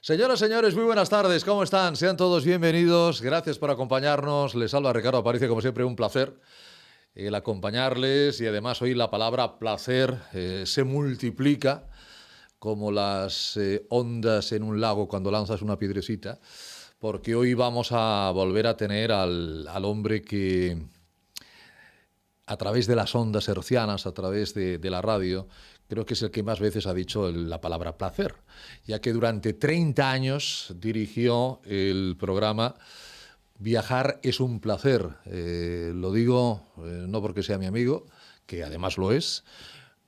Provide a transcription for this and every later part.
Señoras, señores, muy buenas tardes. ¿Cómo están? Sean todos bienvenidos. Gracias por acompañarnos. Les habla Ricardo Aparicio, como siempre, un placer el acompañarles. Y además hoy la palabra placer se multiplica como las ondas en un lago cuando lanzas una piedrecita, porque hoy vamos a volver a tener al hombre que a través de las ondas hercianas, a través de la radio, creo que es el que más veces ha dicho la palabra placer, ya que durante 30 años dirigió el programa Viajar es un placer. Lo digo no porque sea mi amigo, que además lo es,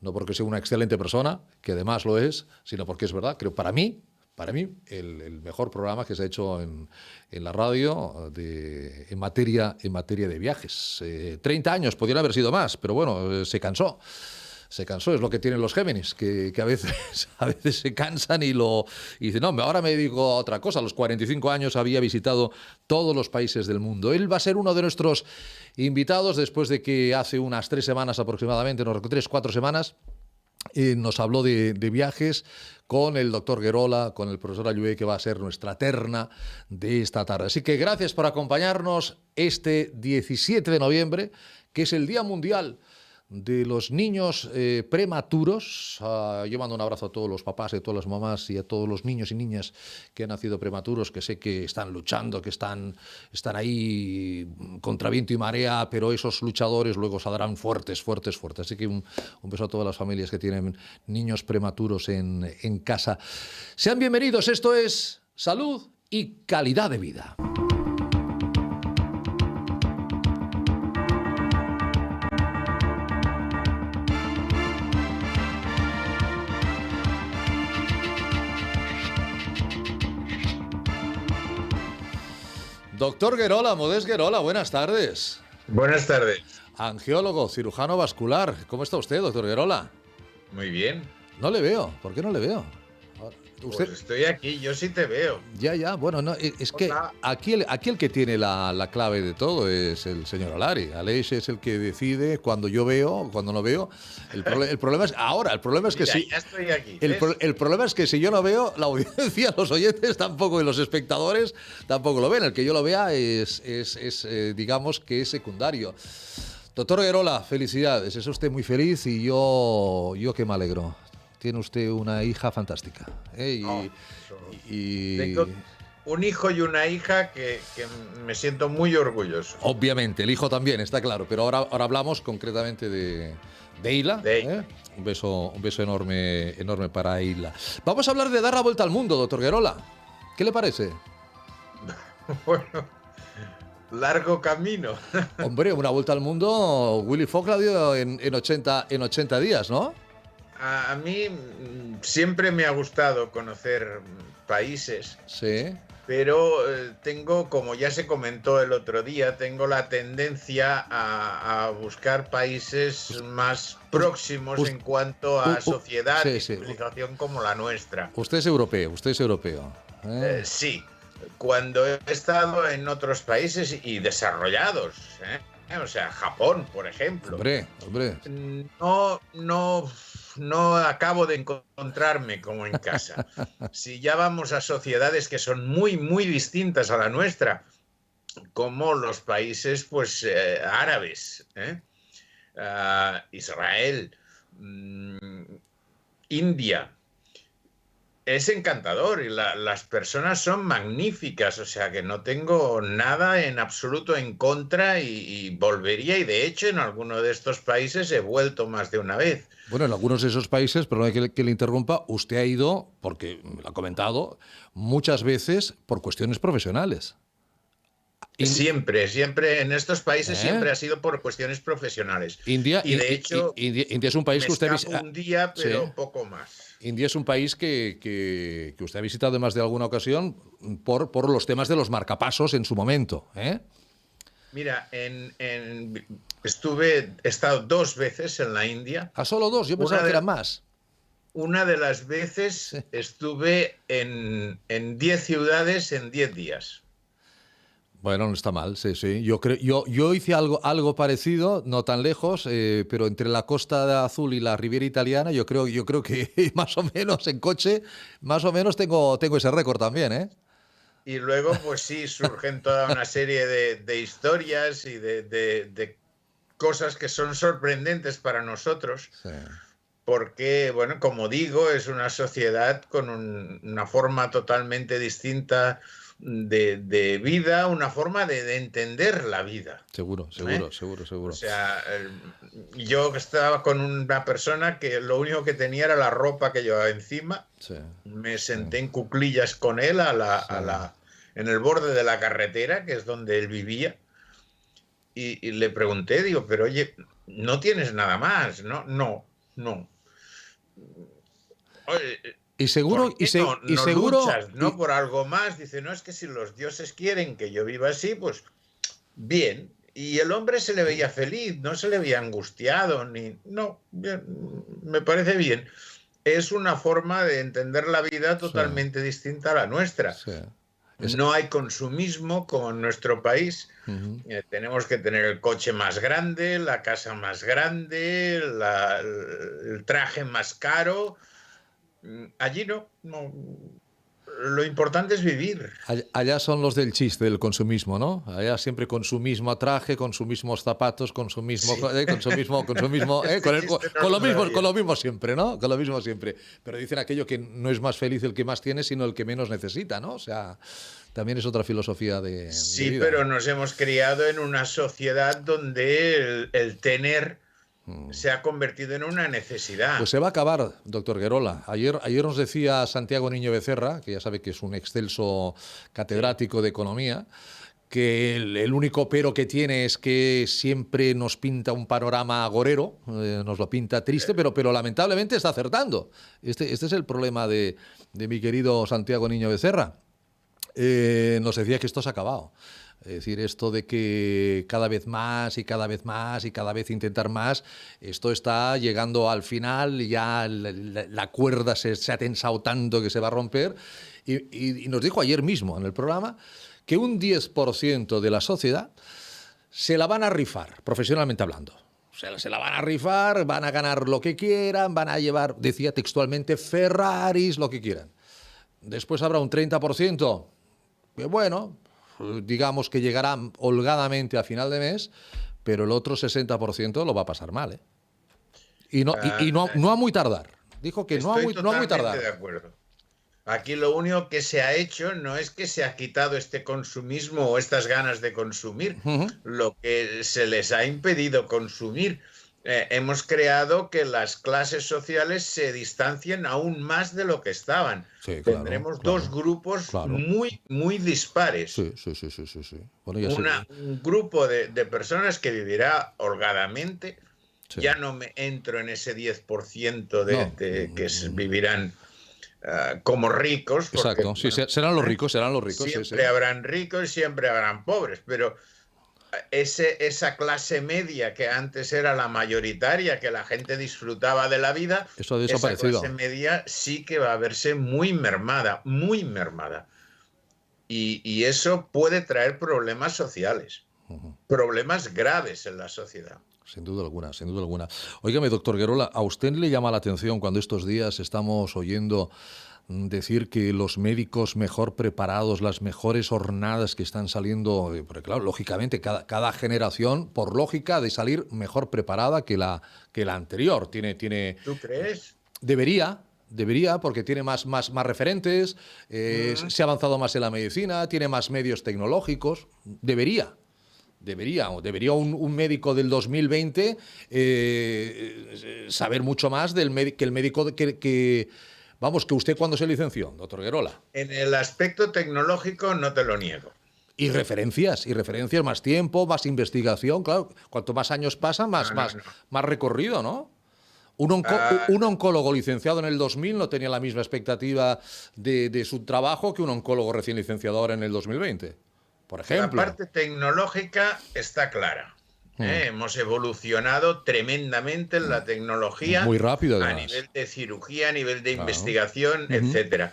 no porque sea una excelente persona, que además lo es, sino porque es verdad, creo, para mí, el mejor programa que se ha hecho en la radio en materia de viajes. 30 años, podrían haber sido más, pero bueno, se cansó. Se cansó, es lo que tienen los Géminis, que a veces se cansan y dicen, no, ahora me dedico a otra cosa. A los 45 años había visitado todos los países del mundo. Él va a ser uno de nuestros invitados después de que hace unas 3 semanas aproximadamente, 3-4 semanas, nos habló de viajes con el doctor Guerola, con el profesor Ayué, que va a ser nuestra terna de esta tarde. Así que gracias por acompañarnos este 17 de noviembre, que es el Día Mundial de los Niños Prematuros. Yo mando un abrazo a todos los papás y a todas las mamás y a todos los niños y niñas que han nacido prematuros, que sé que están luchando, que están ahí contra viento y marea, pero esos luchadores luego saldrán fuertes. Así que un beso a todas las familias que tienen niños prematuros en casa. Sean bienvenidos, esto es Salud y Calidad de Vida. Doctor Guerola, Modest Guerola, buenas tardes. Buenas tardes. Angiólogo, cirujano vascular. ¿Cómo está usted, doctor Guerola? Muy bien. No le veo. ¿Por qué no le veo? ¿Usted? Pues estoy aquí, yo sí te veo. Ya. Bueno, no, es que aquí el que tiene la clave de todo es el señor Olari. Aleix es el que decide cuando yo veo, cuando no veo. El problema es ahora. El problema es que Mira, ya estoy aquí. El problema es que si yo no veo, la audiencia, los oyentes tampoco y los espectadores tampoco lo ven. El que yo lo vea es digamos que es secundario. Doctor Guerola, felicidades. Es usted muy feliz y yo que me alegro. Tiene usted una hija fantástica. Tengo un hijo y una hija que me siento muy orgulloso. Obviamente, el hijo también, está claro. Pero ahora hablamos concretamente de Eila. Un beso enorme para Eila. Vamos a hablar de dar la vuelta al mundo, doctor Guerola. ¿Qué le parece? Bueno, largo camino. Hombre, una vuelta al mundo, Willy Fogg la dio en 80 días, ¿no? A mí siempre me ha gustado conocer países. Sí. Pero tengo, como ya se comentó el otro día, tengo la tendencia a buscar países más próximos en cuanto a sociedad y civilización como la nuestra. Usted es europeo. Sí, cuando he estado en otros países y desarrollados, o sea, Japón, por ejemplo. Hombre. No acabo de encontrarme como en casa. Si ya vamos a sociedades que son muy, muy distintas a la nuestra, como los países pues árabes, Israel, India. Es encantador y las personas son magníficas, o sea que no tengo nada en absoluto en contra y volvería, y de hecho en alguno de estos países he vuelto más de una vez. Bueno, en algunos de esos países, perdón que le interrumpa, usted ha ido, porque me lo ha comentado, muchas veces por cuestiones profesionales. Siempre en estos países siempre ha sido por cuestiones profesionales. India, y de hecho, India es un país que usted visita un día, pero poco más. India es un país que usted ha visitado en más de alguna ocasión por los temas de los marcapasos en su momento, ¿eh? Mira, he estado 2 veces en la India. ¿A solo 2? Yo pensaba que eran más. Una de las veces estuve en 10 ciudades en 10 días. Bueno, no está mal, sí, sí. Yo hice algo parecido, no tan lejos, pero entre la Costa Azul y la Riviera Italiana, yo creo que más o menos en coche, más o menos tengo ese récord también, ¿eh? Y luego, pues sí, surgen toda una serie de historias y de cosas que son sorprendentes para nosotros, Sí, porque, bueno, como digo, es una sociedad con una forma totalmente distinta de vida, una forma de entender la vida. seguro, ¿Eh? seguro, seguro, O seguro. sea, yo estaba con una persona que lo único que tenía era la ropa que llevaba encima. Sí, Me sí, senté en cuclillas con él sí. en el borde de la carretera, que es donde él vivía, y le pregunté, digo, pero oye, no tienes nada más, ¿no? No, no. Oye, Y seguro, ¿por y, qué se- y no seguro, luchas, no por algo más? Dice, no, es que si los dioses quieren que yo viva así, pues bien. Y el hombre se le veía feliz, no se le veía angustiado, ni... No, bien, me parece bien. Es una forma de entender la vida sí, totalmente distinta a la nuestra. sí. Es, No hay consumismo como en nuestro país. ujú. Tenemos que tener el coche más grande, la casa más grande, el traje más caro. Allí no, no. Lo importante es vivir. Allá son los del chiste, del consumismo, ¿no? Allá siempre con su mismo traje, con sus mismos zapatos, con su mismo, Sí, con, este chiste no con lo lo mismo, con sabía. lo mismo siempre, ¿no? Con lo mismo siempre. Pero dicen aquello que no es más feliz el que más tiene, sino el que menos necesita, ¿no? O sea, también es otra filosofía de Sí, vida. pero nos hemos criado en una sociedad donde el tener se ha convertido en una Pues necesidad. se va a acabar, doctor Guerola. Ayer nos decía Santiago Niño Becerra, que ya sabe que es un excelso Sí. catedrático de economía, que el único pero que tiene es que siempre nos pinta un panorama agorero, nos lo pinta triste, pero lamentablemente está acertando. Este es el problema de mi querido Santiago Niño Becerra. Nos decía que esto se ha acabado. Es decir, esto de que cada vez más y cada vez más y cada vez intentar más, esto está llegando al final, ya la cuerda se ha tensado tanto que se va a romper. Y nos dijo ayer mismo en el programa que un 10% de la sociedad se la van a rifar, profesionalmente hablando. Se la van a rifar, van a ganar lo que quieran, van a llevar, decía textualmente, Ferraris, lo que quieran. Después habrá un 30% que bueno, digamos que llegará holgadamente a final de mes, pero el otro 60% lo va a pasar mal, ¿eh? Y Ah, no a muy tardar. Dijo que estoy no a muy totalmente de tardar. acuerdo. Aquí lo único que se ha hecho no es que se ha quitado este consumismo o estas ganas de consumir, Uh -huh. lo que se les ha impedido consumir. Hemos creado que las clases sociales se distancien aún más de lo que estaban. Sí, claro, Tendremos dos claro, grupos claro. muy, muy dispares. Sí, sí, sí, sí, sí, sí. Bueno, ya sé. Un grupo de personas que vivirá holgadamente. Sí. Ya no me entro en ese 10% No. que vivirán como ricos, porque Exacto. Sí, bueno, serán los ricos, sí, sí. siempre habrán ricos y siempre habrán pobres, pero esa clase media que antes era la mayoritaria, que la gente disfrutaba de la vida, Eso ha esa clase desaparecido. media sí que va a verse muy mermada, muy mermada. Y eso puede traer problemas sociales, problemas graves en la sociedad. Sin duda alguna, sin duda alguna. Óigame, doctor Guerola, ¿a usted le llama la atención cuando estos días estamos oyendo decir que los médicos mejor preparados, las mejores jornadas que están saliendo, porque claro, lógicamente cada generación, por lógica, de salir mejor preparada que la anterior? ¿Tú crees? Debería, porque tiene más referentes, Mm. se ha avanzado más en la medicina, tiene más medios tecnológicos. Debería un médico del 2020 saber mucho más que el médico vamos, que usted cuando se licenció, doctor Guerola. En el aspecto tecnológico no te lo niego. Y referencias, más tiempo, más investigación, claro. Cuanto más años pasan, No, no, no. más recorrido, ¿no? Ah, Un oncólogo licenciado en el 2000 no tenía la misma expectativa de su trabajo que un oncólogo recién licenciado ahora en el 2020, por la ejemplo. parte tecnológica está clara. Hmm. Hemos evolucionado tremendamente en la tecnología Muy rápido, a además. nivel de cirugía, a nivel de Claro. investigación, Uh -huh. etcétera.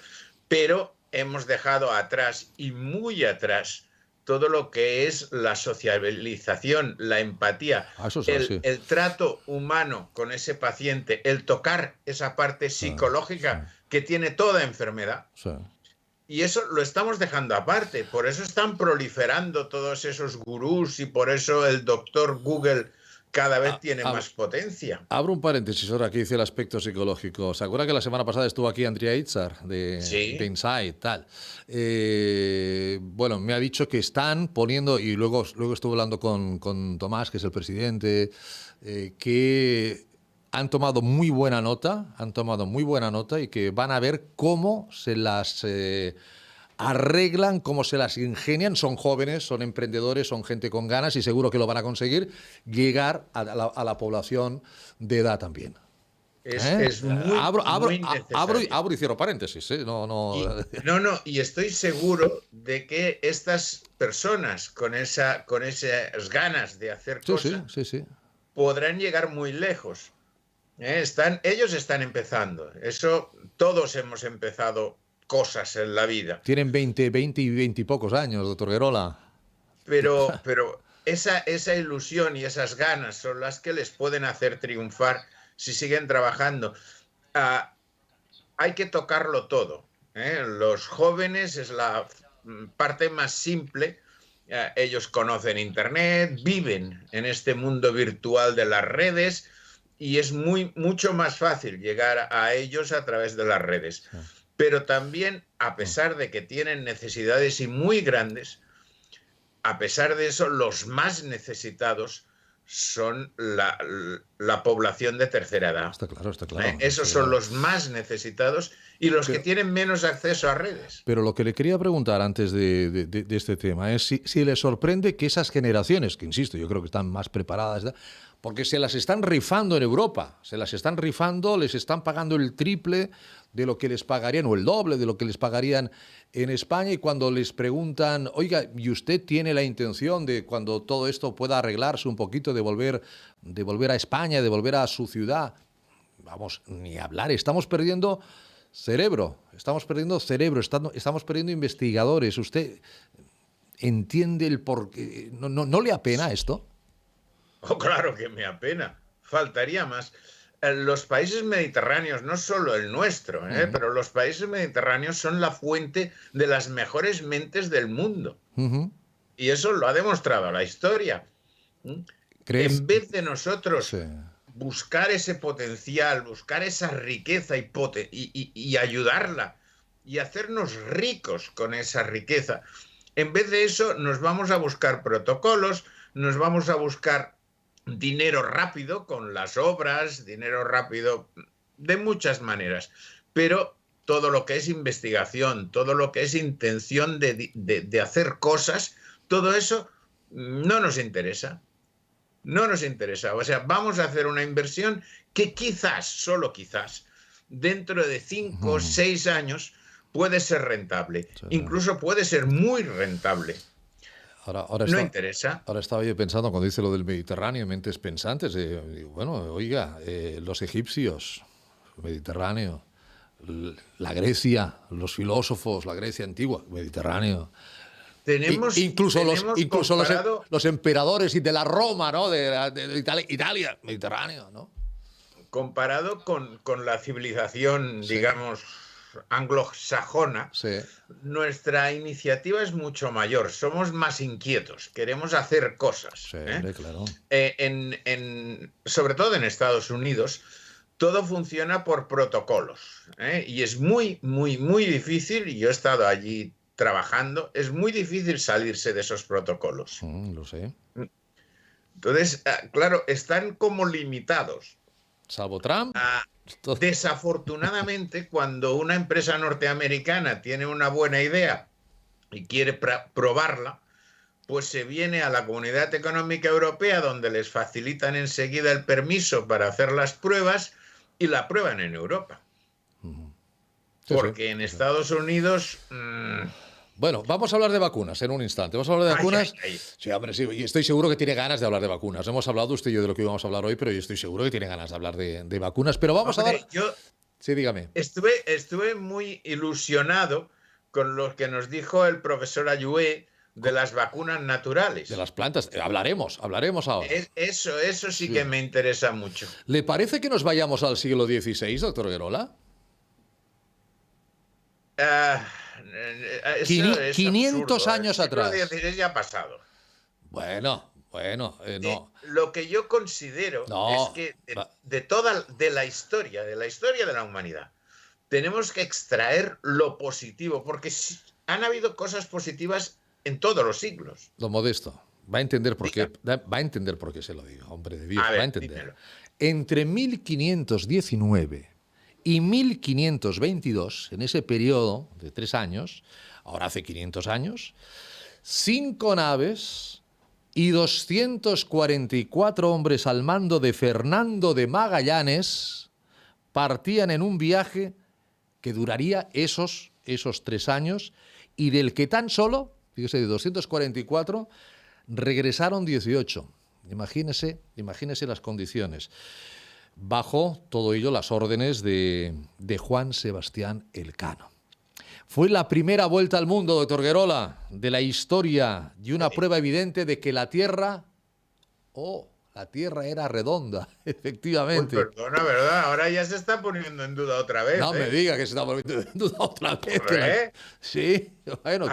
Pero hemos dejado atrás y muy atrás todo lo que es la sociabilización, la empatía, Eso es así. el trato humano con ese paciente, el tocar esa parte Sí, sí, psicológica que tiene toda enfermedad. sí. Y eso lo estamos dejando aparte. Por eso están proliferando todos esos gurús y por eso el doctor Google cada vez tiene más potencia. Abro un paréntesis ahora que dice el aspecto psicológico. ¿Se acuerda que la semana pasada estuvo aquí Andrea Itzar de Sí, Insight, tal? Bueno, me ha dicho que están poniendo, y luego estuve hablando con Tomás, que es el presidente, que han tomado muy buena nota, y que van a ver cómo se las arreglan, cómo se las ingenian. Son jóvenes, son emprendedores, son gente con ganas y seguro que lo van a conseguir llegar a la población de edad también. ¿Eh? es muy, muy necesario. Abro y cierro paréntesis. ¿Eh? No, no. Y estoy seguro de que estas personas con esas ganas de hacer Sí, sí, cosas sí, sí. podrán llegar muy lejos. Ellos están empezando. Eso, todos hemos empezado cosas en la vida. Tienen 20 y 20 y pocos años, doctor Guerola. Pero esa ilusión y esas ganas son las que les pueden hacer triunfar si siguen trabajando. Ah, hay que tocarlo todo. Los jóvenes es la parte más simple. Ellos conocen Internet, viven en este mundo virtual de las redes y es mucho más fácil llegar a ellos a través de las redes. Pero también, a pesar de que tienen necesidades y muy grandes, a pesar de eso, los más necesitados son la población de tercera edad. Está claro, está claro. Esos son los más necesitados y los que tienen menos acceso a redes. Pero lo que le quería preguntar antes de este tema es si le sorprende que esas generaciones, que insisto, yo creo que están más preparadas, porque se las están rifando en Europa, se las están rifando, les están pagando el triple de lo que les pagarían, o el doble de lo que les pagarían en España, y cuando les preguntan, oiga, ¿y usted tiene la intención de, cuando todo esto pueda arreglarse un poquito, de volver a España, de volver a su ciudad? Vamos, ni hablar, estamos perdiendo cerebro, estamos perdiendo investigadores. ¿Usted entiende el porqué? ¿No le apena esto? Oh, claro que me apena, faltaría más. Los países mediterráneos, no solo el nuestro, pero los países mediterráneos son la fuente de las mejores mentes del mundo. Y eso lo ha demostrado la historia. ¿Crees? En vez de nosotros Sí. buscar ese potencial, buscar esa riqueza y ayudarla y hacernos ricos con esa riqueza, en vez de eso nos vamos a buscar protocolos, nos vamos a buscar dinero rápido con las obras, dinero rápido de muchas maneras, pero todo lo que es investigación, todo lo que es intención de hacer cosas, todo eso no nos interesa. No nos interesa. O sea, vamos a hacer una inversión que quizás, solo quizás, dentro de 5 o 6 años puede ser rentable. Sí. Incluso puede ser muy rentable. No interesa. Ahora estaba yo pensando, cuando dice lo del Mediterráneo, mentes pensantes, bueno, oiga, los egipcios, el Mediterráneo, la Grecia, los filósofos, la Grecia antigua, Mediterráneo. Incluso los emperadores y de la Roma, ¿no? de Italia, Mediterráneo, ¿no? Comparado con la civilización, digamos, anglosajona, sí, nuestra iniciativa es mucho mayor, somos más inquietos, queremos hacer cosas. Sí, claro. Sobre todo en Estados Unidos, todo funciona por protocolos, y es muy, muy, muy difícil, y yo he estado allí trabajando, es muy difícil salirse de esos protocolos. Lo sé. Entonces, claro, están como limitados. Salvo Trump. Desafortunadamente, cuando una empresa norteamericana tiene una buena idea y quiere probarla, pues se viene a la Comunidad Económica Europea, donde les facilitan enseguida el permiso para hacer las pruebas y la prueban en Europa. Porque en Estados Unidos... Bueno, vamos a hablar de vacunas en un instante. Vamos a hablar de vacunas. Sí, hombre, sí. Y estoy seguro que tiene ganas de hablar de vacunas. Hemos hablado usted y yo de lo que íbamos a hablar hoy, pero yo estoy seguro que tiene ganas de hablar de vacunas. Pero vamos a dar... Sí, dígame. Estuve muy ilusionado con lo que nos dijo el profesor Ayué, de las vacunas naturales. De las plantas. Hablaremos ahora. Eso sí Sí. que me interesa mucho. ¿Le parece que nos vayamos al siglo XVI, doctor Guerola? Ah, eso es 500 absurdo. años El siglo atrás. XVI ya ha pasado. Bueno, no. Lo que yo considero es No. que de la historia de la humanidad, tenemos que extraer lo positivo, porque han habido cosas positivas en todos los siglos. Don Modesto, va a entender por qué, Diga. va a entender por qué se lo digo, hombre de Dios, A va a ver, entender. dímelo. Entre 1519 y 1522, en ese periodo de 3 años, ahora hace 500 años, 5 naves y 244 hombres al mando de Fernando de Magallanes partían en un viaje que duraría esos 3 años y del que tan solo, fíjese, de 244, regresaron 18. Imagínese las condiciones. Bajo todo ello las órdenes de Juan Sebastián Elcano. Fue la primera vuelta al mundo, doctor Guerola, de la historia y una prueba evidente de que la Tierra era redonda, efectivamente. Uy, perdona, ¿verdad? Ahora ya se está poniendo en duda otra vez. No me diga que se está poniendo en duda otra vez. Sí, bueno,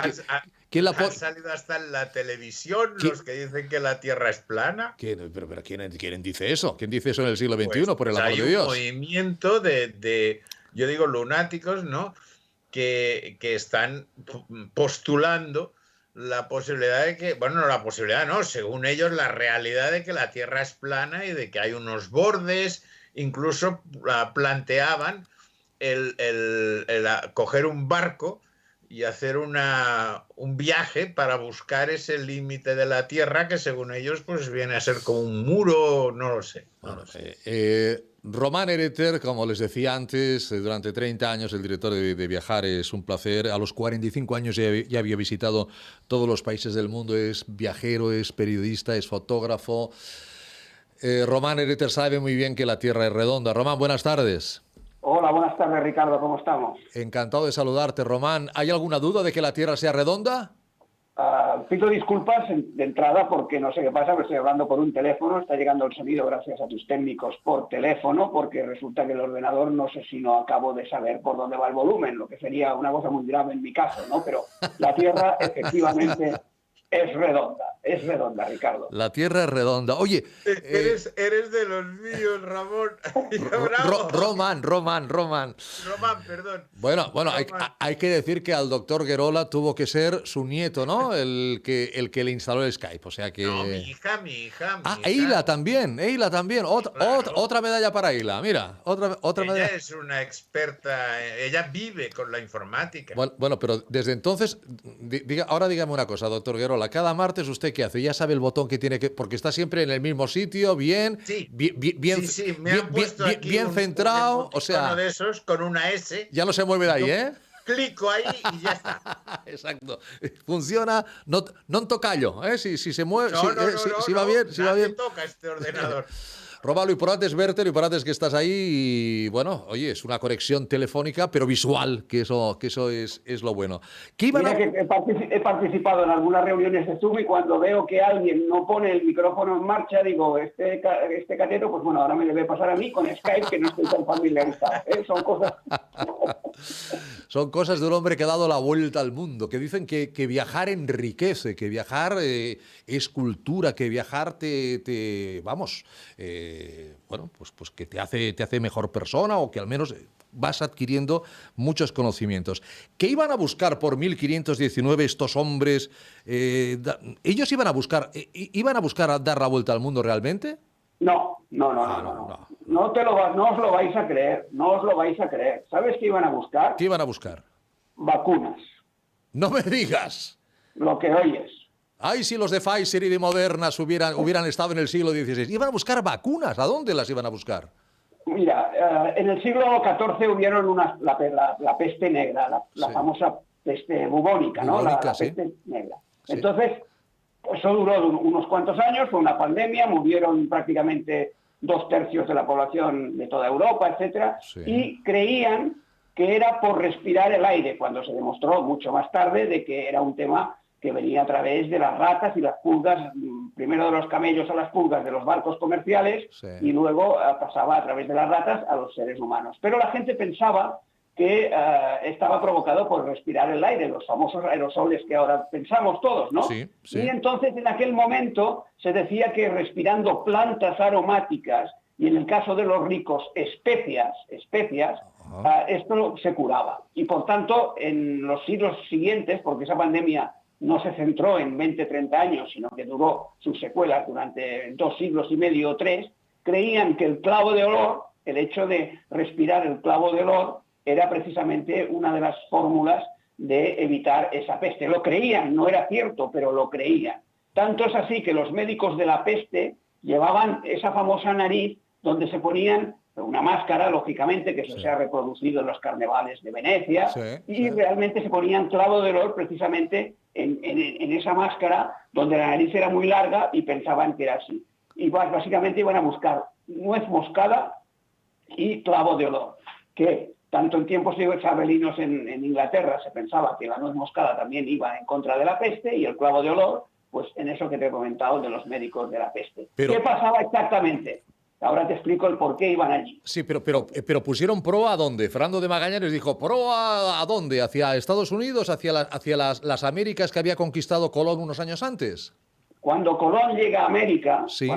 ¿quién la han salido hasta en la televisión los que dicen que la Tierra es plana? Pero ¿quién dice eso? ¿Quién dice eso en el siglo XXI, por el amor de Dios? Hay un movimiento yo digo, lunáticos, ¿no? Que están postulando la posibilidad de que, bueno, no la posibilidad, no, según ellos, la realidad de que la Tierra es plana y de que hay unos bordes, incluso planteaban el coger un barco y hacer un viaje para buscar ese límite de la Tierra que según ellos pues viene a ser como un muro, no lo sé. Román Hereter, como les decía antes, durante 30 años el director de Viajar es un placer. A los 45 años ya había visitado todos los países del mundo, es viajero, es periodista, es fotógrafo. Román Hereter sabe muy bien que la Tierra es redonda. Román, buenas tardes. Hola, buenas tardes, Ricardo, ¿cómo estamos? Encantado de saludarte, Román. ¿Hay alguna duda de que la Tierra sea redonda? Pido disculpas de entrada porque no sé qué pasa, pero estoy hablando por un teléfono, está llegando el sonido gracias a tus técnicos por teléfono, porque resulta que el ordenador no sé si no acabo de saber por dónde va el volumen, lo que sería una cosa muy grave en mi caso, ¿no? Pero la Tierra efectivamente es redonda, Ricardo. La Tierra es redonda. Oye... Eres de los míos, Ramón. Román, perdón. Bueno, hay que decir que al doctor Guerola tuvo que ser su nieto, ¿no? El que le instaló el Skype, o sea que... No, mi hija. Eila también. Claro. Otra medalla para Eila, mira. Otra ella medalla. es una experta, ella vive con la informática. Bueno, pero desde entonces, ahora dígame una cosa, doctor Guerola, cada martes usted qué hace, ya sabe el botón que tiene que, porque está siempre en el mismo sitio, bien centrado, o sea, uno de esos con una S. Ya no se mueve de ahí, ¿eh? Clico ahí y ya está. Exacto. Funciona, no tocayo, ¿eh? Si se mueve, si va bien, si va bien. Toca este ordenador. Roba, lo importante es verte, lo importante es que estás ahí y, bueno, oye, es una conexión telefónica, pero visual, que eso es lo bueno. Mira que he participado en algunas reuniones de Zoom y cuando veo que alguien no pone el micrófono en marcha, digo, este cateto, pues bueno, ahora me debe pasar a mí con Skype, que no estoy tan familiarizado. Son cosas... Son cosas de un hombre que ha dado la vuelta al mundo, que dicen que viajar enriquece, que viajar es cultura, que viajar pues que te hace mejor persona o que al menos vas adquiriendo muchos conocimientos. ¿Qué iban a buscar por 1519 estos hombres? ¿Ellos iban a buscar dar la vuelta al mundo realmente? No os lo vais a creer, ¿Sabes qué iban a buscar? ¿Qué iban a buscar? Vacunas. ¡No me digas! Lo que oyes. Ay, si los de Pfizer y de Moderna hubieran estado en el siglo XVI. Iban a buscar vacunas. ¿A dónde las iban a buscar? Mira, en el siglo XIV hubieron la peste negra, la famosa peste bubónica, ¿no? La peste negra. Sí. Entonces, pues eso duró unos cuantos años, fue una pandemia, murieron prácticamente 2/3 de la población de toda Europa, etcétera, sí. Y creían que era por respirar el aire, cuando se demostró mucho más tarde de que era un tema que venía a través de las ratas y las pulgas, primero de los camellos a las pulgas de los barcos comerciales, Sí. y luego pasaba a través de las ratas a los seres humanos. Pero la gente pensaba que estaba provocado por respirar el aire, los famosos aerosoles que ahora pensamos todos, ¿no? Sí, sí. Y entonces en aquel momento se decía que respirando plantas aromáticas, y en el caso de los ricos especias, esto se curaba. Y por tanto, en los siglos siguientes, porque esa pandemia no se centró en 20, 30 años, sino que duró sus secuelas durante 2 siglos y medio o 3, creían que el clavo de olor, el hecho de respirar el clavo de olor, era precisamente una de las fórmulas de evitar esa peste. Lo creían, no era cierto, pero lo creían. Tanto es así que los médicos de la peste llevaban esa famosa nariz donde se ponían una máscara, lógicamente, que eso Sí. se ha reproducido en los carnavales de Venecia, Sí, y sí. realmente se ponían clavo de olor precisamente en esa máscara donde la nariz era muy larga y pensaban que era así. Y básicamente iban a buscar nuez moscada y clavo de olor, que tanto en tiempos isabelinos en Inglaterra se pensaba que la nuez moscada también iba en contra de la peste, y el clavo de olor, pues en eso que te he comentado de los médicos de la peste. Pero- ¿Qué pasaba exactamente? Ahora te explico el por qué iban allí. Sí, pero pusieron proa ¿a dónde? Fernando de Magallanes dijo, ¿proa a dónde? ¿Hacia Estados Unidos? ¿Hacia las Américas que había conquistado Colón unos años antes? Cuando Colón llega a América, Sí.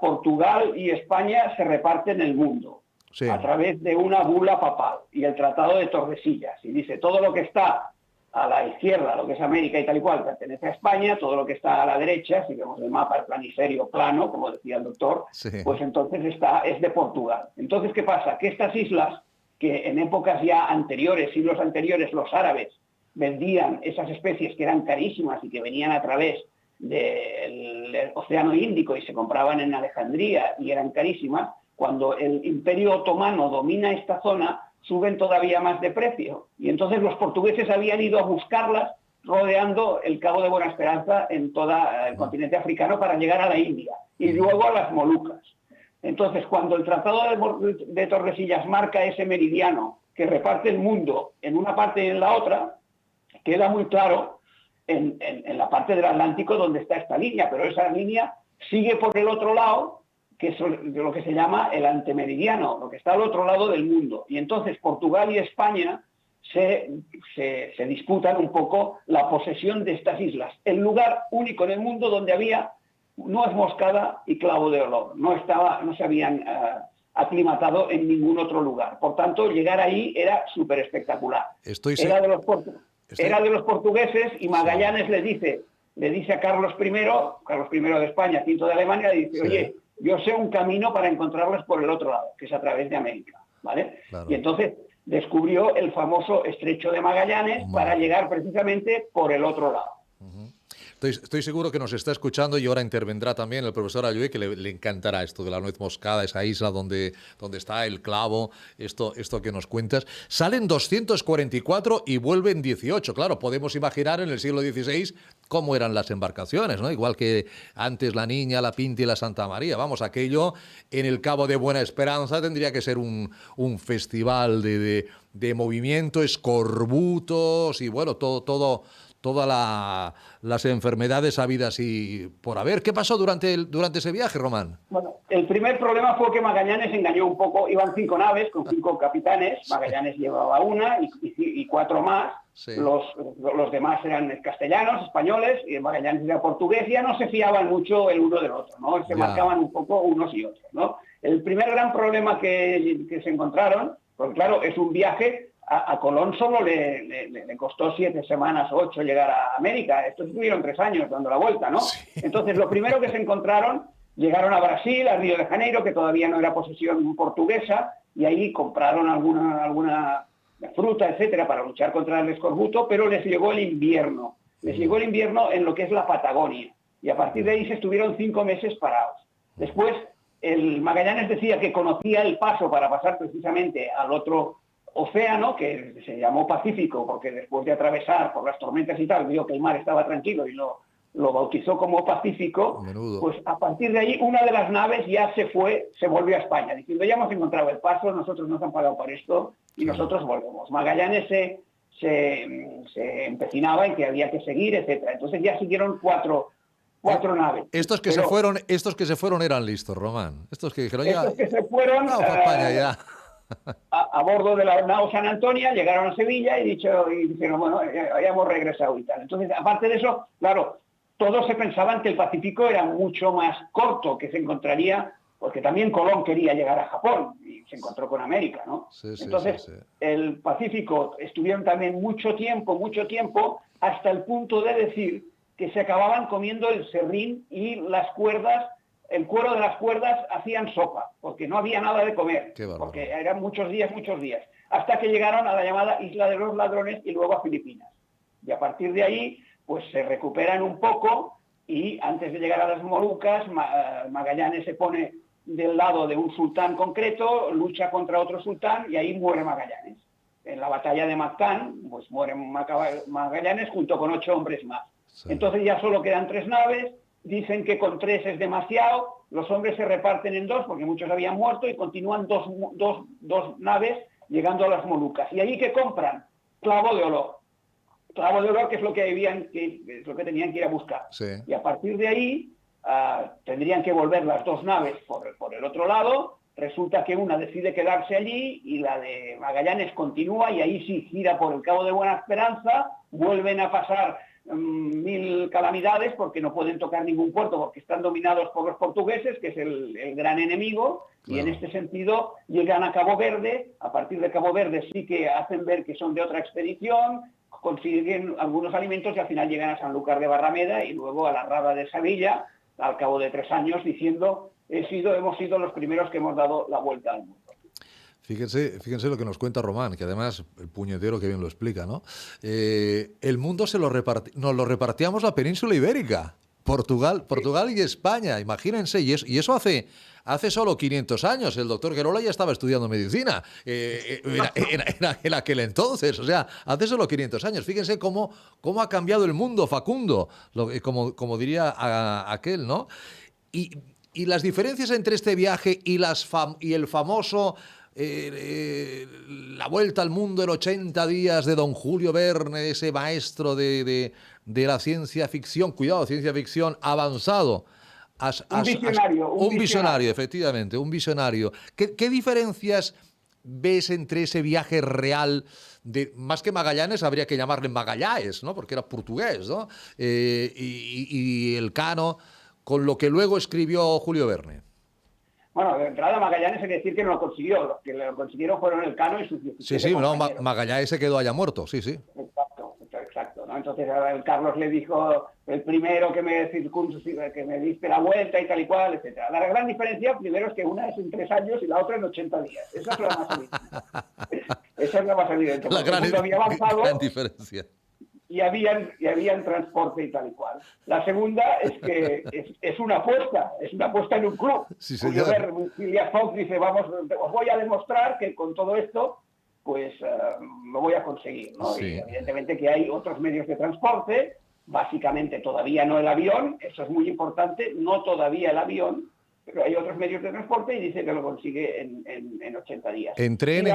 Portugal y España se reparten el mundo Sí. a través de una bula papal y el Tratado de Tordesillas. Y dice, todo lo que está a la izquierda, lo que es América y tal y cual, pertenece a España; todo lo que está a la derecha, si vemos el mapa, el planisferio plano, como decía el doctor, Sí. pues entonces es de Portugal. Entonces, ¿qué pasa? Que estas islas, que en épocas ya anteriores, siglos anteriores, los árabes vendían esas especies que eran carísimas y que venían a través del Océano Índico y se compraban en Alejandría y eran carísimas, cuando el Imperio Otomano domina esta zona, suben todavía más de precio. Y entonces los portugueses habían ido a buscarlas rodeando el Cabo de Buena Esperanza en todo el continente africano para llegar a la India y luego a las Molucas. Entonces, cuando el Tratado de Tordesillas marca ese meridiano que reparte el mundo en una parte y en la otra, queda muy claro en la parte del Atlántico donde está esta línea, pero esa línea sigue por el otro lado, que es lo que se llama el antemeridiano, lo que está al otro lado del mundo. Y entonces Portugal y España se disputan un poco la posesión de estas islas, el lugar único en el mundo donde había nuez moscada y clavo de olor. No se habían aclimatado en ningún otro lugar. Por tanto, llegar ahí era súper espectacular. Era de los portugueses, y Magallanes le dice a Carlos I de España, V de Alemania, le dice, oye, yo sé un camino para encontrarlas por el otro lado, que es a través de América, ¿vale? Claro. Y entonces descubrió el famoso Estrecho de Magallanes para llegar precisamente por el otro lado. Estoy seguro que nos está escuchando y ahora intervendrá también el profesor Ayue, que le encantará esto de la nuez moscada, esa isla donde está el clavo, esto que nos cuentas. Salen 244 y vuelven 18. Claro, podemos imaginar en el siglo XVI cómo eran las embarcaciones, ¿no? Igual que antes la Niña, la Pinta y la Santa María. Vamos, aquello en el Cabo de Buena Esperanza tendría que ser un festival de movimiento, escorbutos y bueno, todas las enfermedades habidas y por haber. ¿Qué pasó durante ese viaje, Román? Bueno, el primer problema fue que Magallanes engañó un poco. Iban 5 naves con 5 capitanes. Magallanes llevaba una y 4 más. Sí. Los demás eran castellanos, españoles, y Magallanes era portugués. Ya no se fiaban mucho el uno del otro, ¿no? Se marcaban un poco unos y otros, ¿no? El primer gran problema que se encontraron, porque claro, es un viaje. A Colón solo le costó 7 semanas o 8 llegar a América. Estos estuvieron 3 años dando la vuelta, ¿no? Sí. Entonces, lo primero que se encontraron, llegaron a Brasil, a Río de Janeiro, que todavía no era posesión portuguesa, y ahí compraron alguna fruta, etcétera, para luchar contra el escorbuto, pero les llegó el invierno. Les llegó el invierno en lo que es la Patagonia, y a partir de ahí se estuvieron 5 meses parados. Después, el Magallanes decía que conocía el paso para pasar precisamente al otro océano, que se llamó Pacífico, porque después de atravesar por las tormentas y tal, vio que el mar estaba tranquilo y lo bautizó como Pacífico. Menudo. Pues a partir de ahí una de las naves ya se volvió a España, diciendo, ya hemos encontrado el paso, nosotros nos han pagado por esto y nosotros volvemos. Magallanes se empecinaba en que había que seguir, etcétera. Entonces ya siguieron cuatro naves. Estos que se fueron eran listos, Román. Estos que dijeron ya. Estos que se fueron Vamos a España ya. A bordo de la nao San Antonio, llegaron a Sevilla y dijeron, bueno, ya hemos regresado y tal. Entonces, aparte de eso, claro, todos se pensaban que el Pacífico era mucho más corto, que se encontraría, porque también Colón quería llegar a Japón y se encontró con América, ¿no? Entonces, el Pacífico estuvieron también mucho tiempo, hasta el punto de decir que se acababan comiendo el serrín y las cuerdas. El cuero de las cuerdas hacían sopa, porque no había nada de comer, porque eran muchos días, hasta que llegaron a la llamada Isla de los Ladrones y luego a Filipinas. Y a partir de ahí, pues se recuperan un poco y antes de llegar a las Molucas, Magallanes se pone del lado de un sultán concreto, lucha contra otro sultán y ahí muere Magallanes. En la batalla de Mactán, pues muere Magallanes junto con 8 hombres más. Sí. Entonces ya solo quedan 3 naves. Dicen que con 3 es demasiado, los hombres se reparten en 2 porque muchos habían muerto y continúan dos naves llegando a las Molucas. ¿Y ahí qué compran? Clavo de olor. Clavo de olor, que es lo que tenían que ir a buscar. Sí. Y a partir de ahí tendrían que volver las 2 naves por el otro lado. Resulta que una decide quedarse allí y la de Magallanes continúa y ahí sí gira por el Cabo de Buena Esperanza, vuelven a pasar 1000 calamidades porque no pueden tocar ningún puerto porque están dominados por los portugueses, que es el gran enemigo, claro. Y en este sentido llegan a Cabo Verde. A partir de Cabo Verde sí que hacen ver que son de otra expedición, consiguen algunos alimentos y al final llegan a Sanlúcar de Barrameda y luego a la Rada de Sevilla al cabo de 3 años diciendo hemos sido los primeros que hemos dado la vuelta al mundo. Fíjense lo que nos cuenta Román, que además el puñetero que bien lo explica, ¿no? El mundo nos lo repartíamos la península ibérica, Portugal y España, imagínense, y eso hace solo 500 años. El doctor Guerola ya estaba estudiando medicina en aquel entonces, o sea, hace solo 500 años. Fíjense cómo ha cambiado el mundo, Facundo, como diría aquel, ¿no? Y las diferencias entre este viaje y el famoso... la vuelta al mundo en 80 días de don Julio Verne, ese maestro de la ciencia ficción, cuidado, ciencia ficción avanzado. Un visionario, efectivamente, un visionario. ¿Qué diferencias ves entre ese viaje real más que Magallanes, habría que llamarle Magalhães, ¿no? Porque era portugués, ¿no? Y Elcano, con lo que luego escribió Julio Verne? Bueno, de entrada Magallanes hay que decir que no lo consiguió. Los que lo consiguieron fueron Elcano y sus 17 Sí, compañeros. Magallanes se quedó allá muerto, sí. Exacto, ¿no? Entonces el Carlos le dijo, el primero que me diste la vuelta y tal y cual, etcétera. La gran diferencia, primero, es que una es en 3 años y la otra en 80 días. Esa es la más evidente. Esa es la más evidente. La gran diferencia. Y habían transporte y tal y cual. La segunda es que es una apuesta en un club. Sí, señor. Phileas Fogg dice, os voy a demostrar que con todo esto, pues lo voy a conseguir, ¿no? Sí. Y evidentemente que hay otros medios de transporte, básicamente todavía no el avión, eso es muy importante, no todavía el avión, pero hay otros medios de transporte y dice que lo consigue en 80 días. En tren,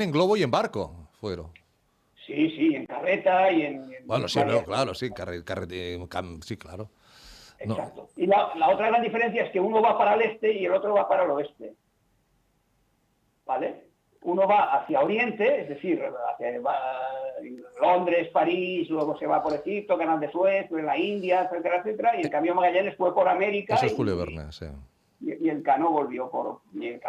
en globo y en barco fueron. Sí, en carreta y en bueno, sí, claro, sí, sí, claro. Exacto. No. Y la otra gran diferencia es que uno va para el este y el otro va para el oeste. ¿Vale? Uno va hacia Oriente, es decir, va Londres, París, luego se va por Egipto, Canal de Suez, la India, etcétera, y en cambio Magallanes fue por América. Eso es Julio Verne, sí. Y el Cano volvió por el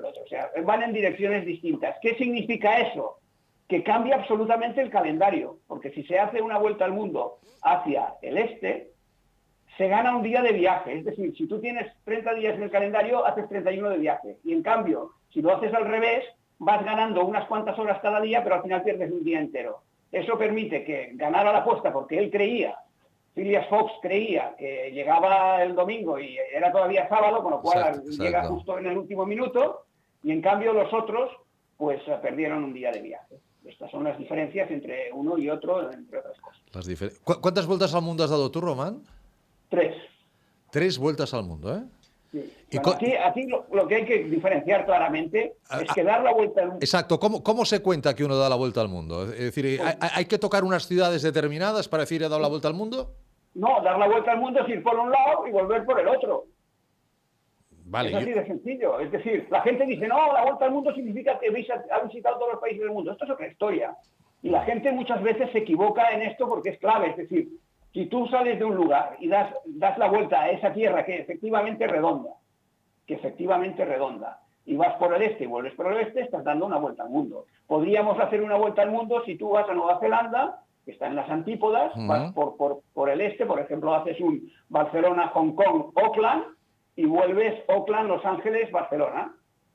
otro. O sea, van en direcciones distintas. ¿Qué significa eso? Que cambia absolutamente el calendario, porque si se hace una vuelta al mundo hacia el este, se gana un día de viaje. Es decir, si tú tienes 30 días en el calendario, haces 31 de viaje. Y en cambio, si lo haces al revés, vas ganando unas cuantas horas cada día, pero al final pierdes un día entero. Eso permite que ganara la apuesta, porque él Phileas Fogg creía que llegaba el domingo y era todavía sábado, con lo cual llega justo en el último minuto, y en cambio los otros, pues perdieron un día de viaje. Estas son las diferencias entre uno y otro, entre otras cosas. ¿Cuántas vueltas al mundo has dado tú, Román? 3. 3 vueltas al mundo, ¿eh? Sí. Bueno, aquí lo que hay que diferenciar claramente es que dar la vuelta al mundo... Exacto. ¿Cómo se cuenta que uno da la vuelta al mundo? Es decir, ¿hay que tocar unas ciudades determinadas para decir he dado la vuelta al mundo? No, dar la vuelta al mundo es ir por un lado y volver por el otro. Vale, es así de sencillo. Es decir, la gente dice, no, la vuelta al mundo significa que ha visitado todos los países del mundo. Esto es otra historia. Y la gente muchas veces se equivoca en esto porque es clave. Es decir, si tú sales de un lugar y das la vuelta a esa tierra que efectivamente es redonda, y vas por el este y vuelves por el oeste, estás dando una vuelta al mundo. Podríamos hacer una vuelta al mundo si tú vas a Nueva Zelanda, que está en las antípodas, vas por el este, por ejemplo, haces un Barcelona, Hong Kong, Auckland, y vuelves Auckland, Los Ángeles, Barcelona.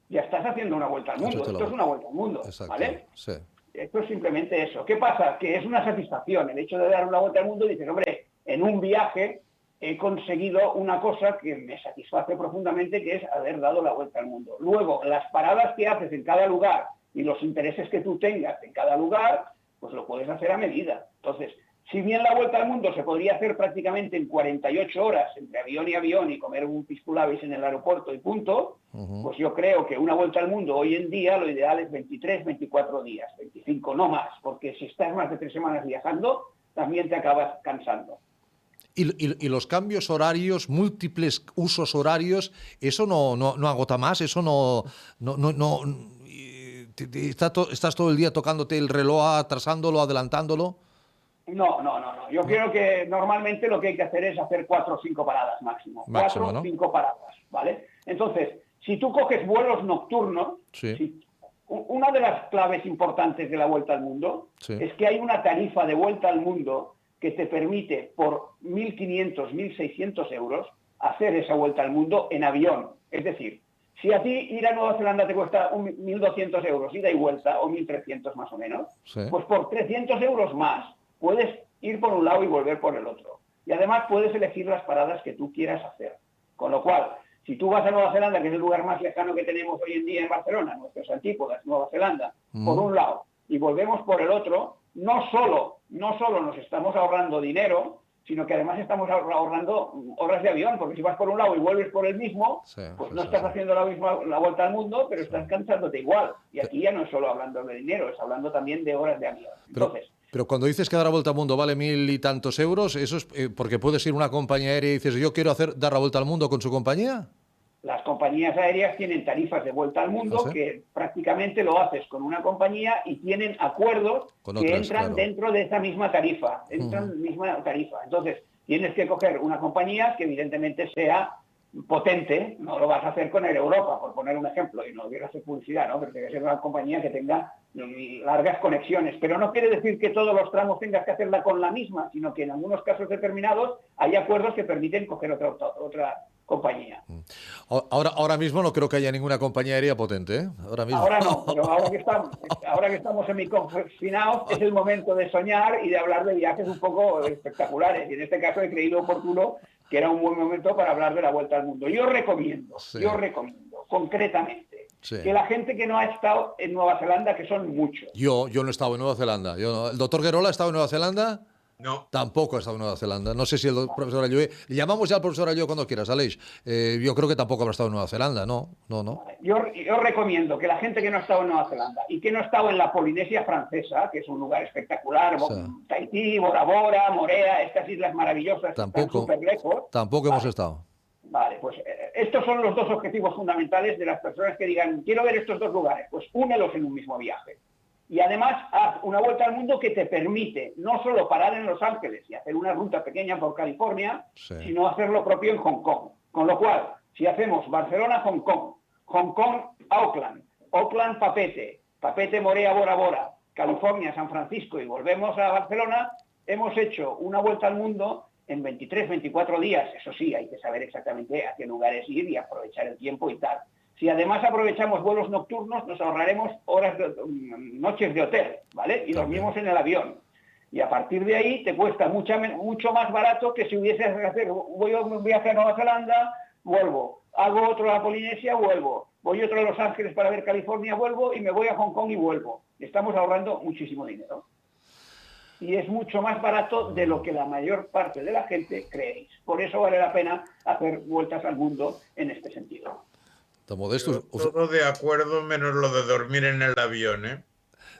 Ya estás haciendo una vuelta al mundo. Esto es una vuelta al mundo, exacto, ¿vale? Sí. Esto es simplemente eso. ¿Qué pasa? Que es una satisfacción. El hecho de dar una vuelta al mundo, dices, hombre, en un viaje he conseguido una cosa que me satisface profundamente, que es haber dado la vuelta al mundo. Luego, las paradas que haces en cada lugar y los intereses que tú tengas en cada lugar, pues lo puedes hacer a medida. Entonces, si bien la vuelta al mundo se podría hacer prácticamente en 48 horas entre avión y avión y comer un piscolabis en el aeropuerto y punto, pues yo creo que una vuelta al mundo hoy en día lo ideal es 23, 24 días, 25, no más, porque si estás más de 3 semanas viajando, también te acabas cansando. Y los cambios horarios, múltiples usos horarios, ¿eso no agota más? ¿Eso no estás todo el día tocándote el reloj, atrasándolo, adelantándolo? No. Yo creo que normalmente lo que hay que hacer es hacer 4 o 5 paradas máximo. 4 o 5 paradas, ¿vale? Entonces, si tú coges vuelos nocturnos, una de las claves importantes de la vuelta al mundo es que hay una tarifa de vuelta al mundo que te permite por 1.500, 1.600 euros hacer esa vuelta al mundo en avión. Es decir, si a ti ir a Nueva Zelanda te cuesta 1.200 euros ida y vuelta, o 1.300 más o menos, pues por 300 euros más puedes ir por un lado y volver por el otro. Y además puedes elegir las paradas que tú quieras hacer. Con lo cual, si tú vas a Nueva Zelanda, que es el lugar más lejano que tenemos hoy en día en Barcelona, nuestros antípodas, Nueva Zelanda, por un lado, y volvemos por el otro, no solo nos estamos ahorrando dinero, sino que además estamos ahorrando horas de avión, porque si vas por un lado y vuelves por el mismo, pues no estás haciendo la vuelta al mundo, pero estás cansándote igual. Y aquí ya no es solo hablando de dinero, es hablando también de horas de avión. Entonces, pero cuando dices que dar la vuelta al mundo vale 1.000 y tantos euros, ¿eso es porque puedes ir a una compañía aérea y dices yo quiero dar la vuelta al mundo con su compañía? Las compañías aéreas tienen tarifas de vuelta al mundo que prácticamente lo haces con una compañía y tienen acuerdos que entran dentro de esa misma tarifa. Entonces, tienes que coger una compañía que evidentemente sea potente. No lo vas a hacer con Air Europa, por poner un ejemplo, y no quiero hacer publicidad, ¿no? Pero tiene que ser una compañía que tenga largas conexiones. Pero no quiere decir que todos los tramos tengas que hacerla con la misma, sino que en algunos casos determinados hay acuerdos que permiten coger otra compañía. Ahora mismo no creo que haya ninguna compañía aérea potente, ¿eh? Ahora no, pero ahora que estamos semi-confinados es el momento de soñar y de hablar de viajes un poco espectaculares. Y en este caso he creído oportuno que era un buen momento para hablar de la vuelta al mundo. Yo recomiendo concretamente que la gente que no ha estado en Nueva Zelanda, que son muchos. Yo no he estado en Nueva Zelanda. ¿El doctor Guerola ha estado en Nueva Zelanda? No. Tampoco ha estado en Nueva Zelanda. No sé si el profesor Allué... Le llamamos ya al profesor Allué cuando quieras, Aleix. Yo creo que tampoco habrá estado en Nueva Zelanda, ¿no? Yo recomiendo que la gente que no ha estado en Nueva Zelanda y que no ha estado en la Polinesia Francesa, que es un lugar espectacular, Tahití, Bora Bora, Morea, estas islas maravillosas que están súper lejos. Tampoco hemos estado. Vale, pues estos son los dos objetivos fundamentales de las personas que digan, quiero ver estos dos lugares, pues únelos en un mismo viaje. Y además haz una vuelta al mundo que te permite no solo parar en Los Ángeles y hacer una ruta pequeña por California, sino hacer lo propio en Hong Kong. Con lo cual, si hacemos Barcelona-Hong Kong, Hong Kong-Auckland, Auckland-Papete, Papete-Morea, Bora Bora, California-San Francisco y volvemos a Barcelona, hemos hecho una vuelta al mundo en 23, 24 días. Eso sí, hay que saber exactamente a qué lugares ir y aprovechar el tiempo y tal. Si además aprovechamos vuelos nocturnos, nos ahorraremos noches de hotel, ¿vale? Y dormimos en el avión. Y a partir de ahí te cuesta mucho más barato que si hubieses hacer voy a un viaje a Nueva Zelanda, vuelvo. Hago otro a Polinesia, vuelvo. Voy otro a Los Ángeles para ver California, vuelvo. Y me voy a Hong Kong y vuelvo. Estamos ahorrando muchísimo dinero. y es mucho más barato de lo que la mayor parte de la gente creéis. Por eso vale la pena hacer vueltas al mundo en este sentido. Modesto, Todo de acuerdo menos lo de dormir en el avión, ¿eh?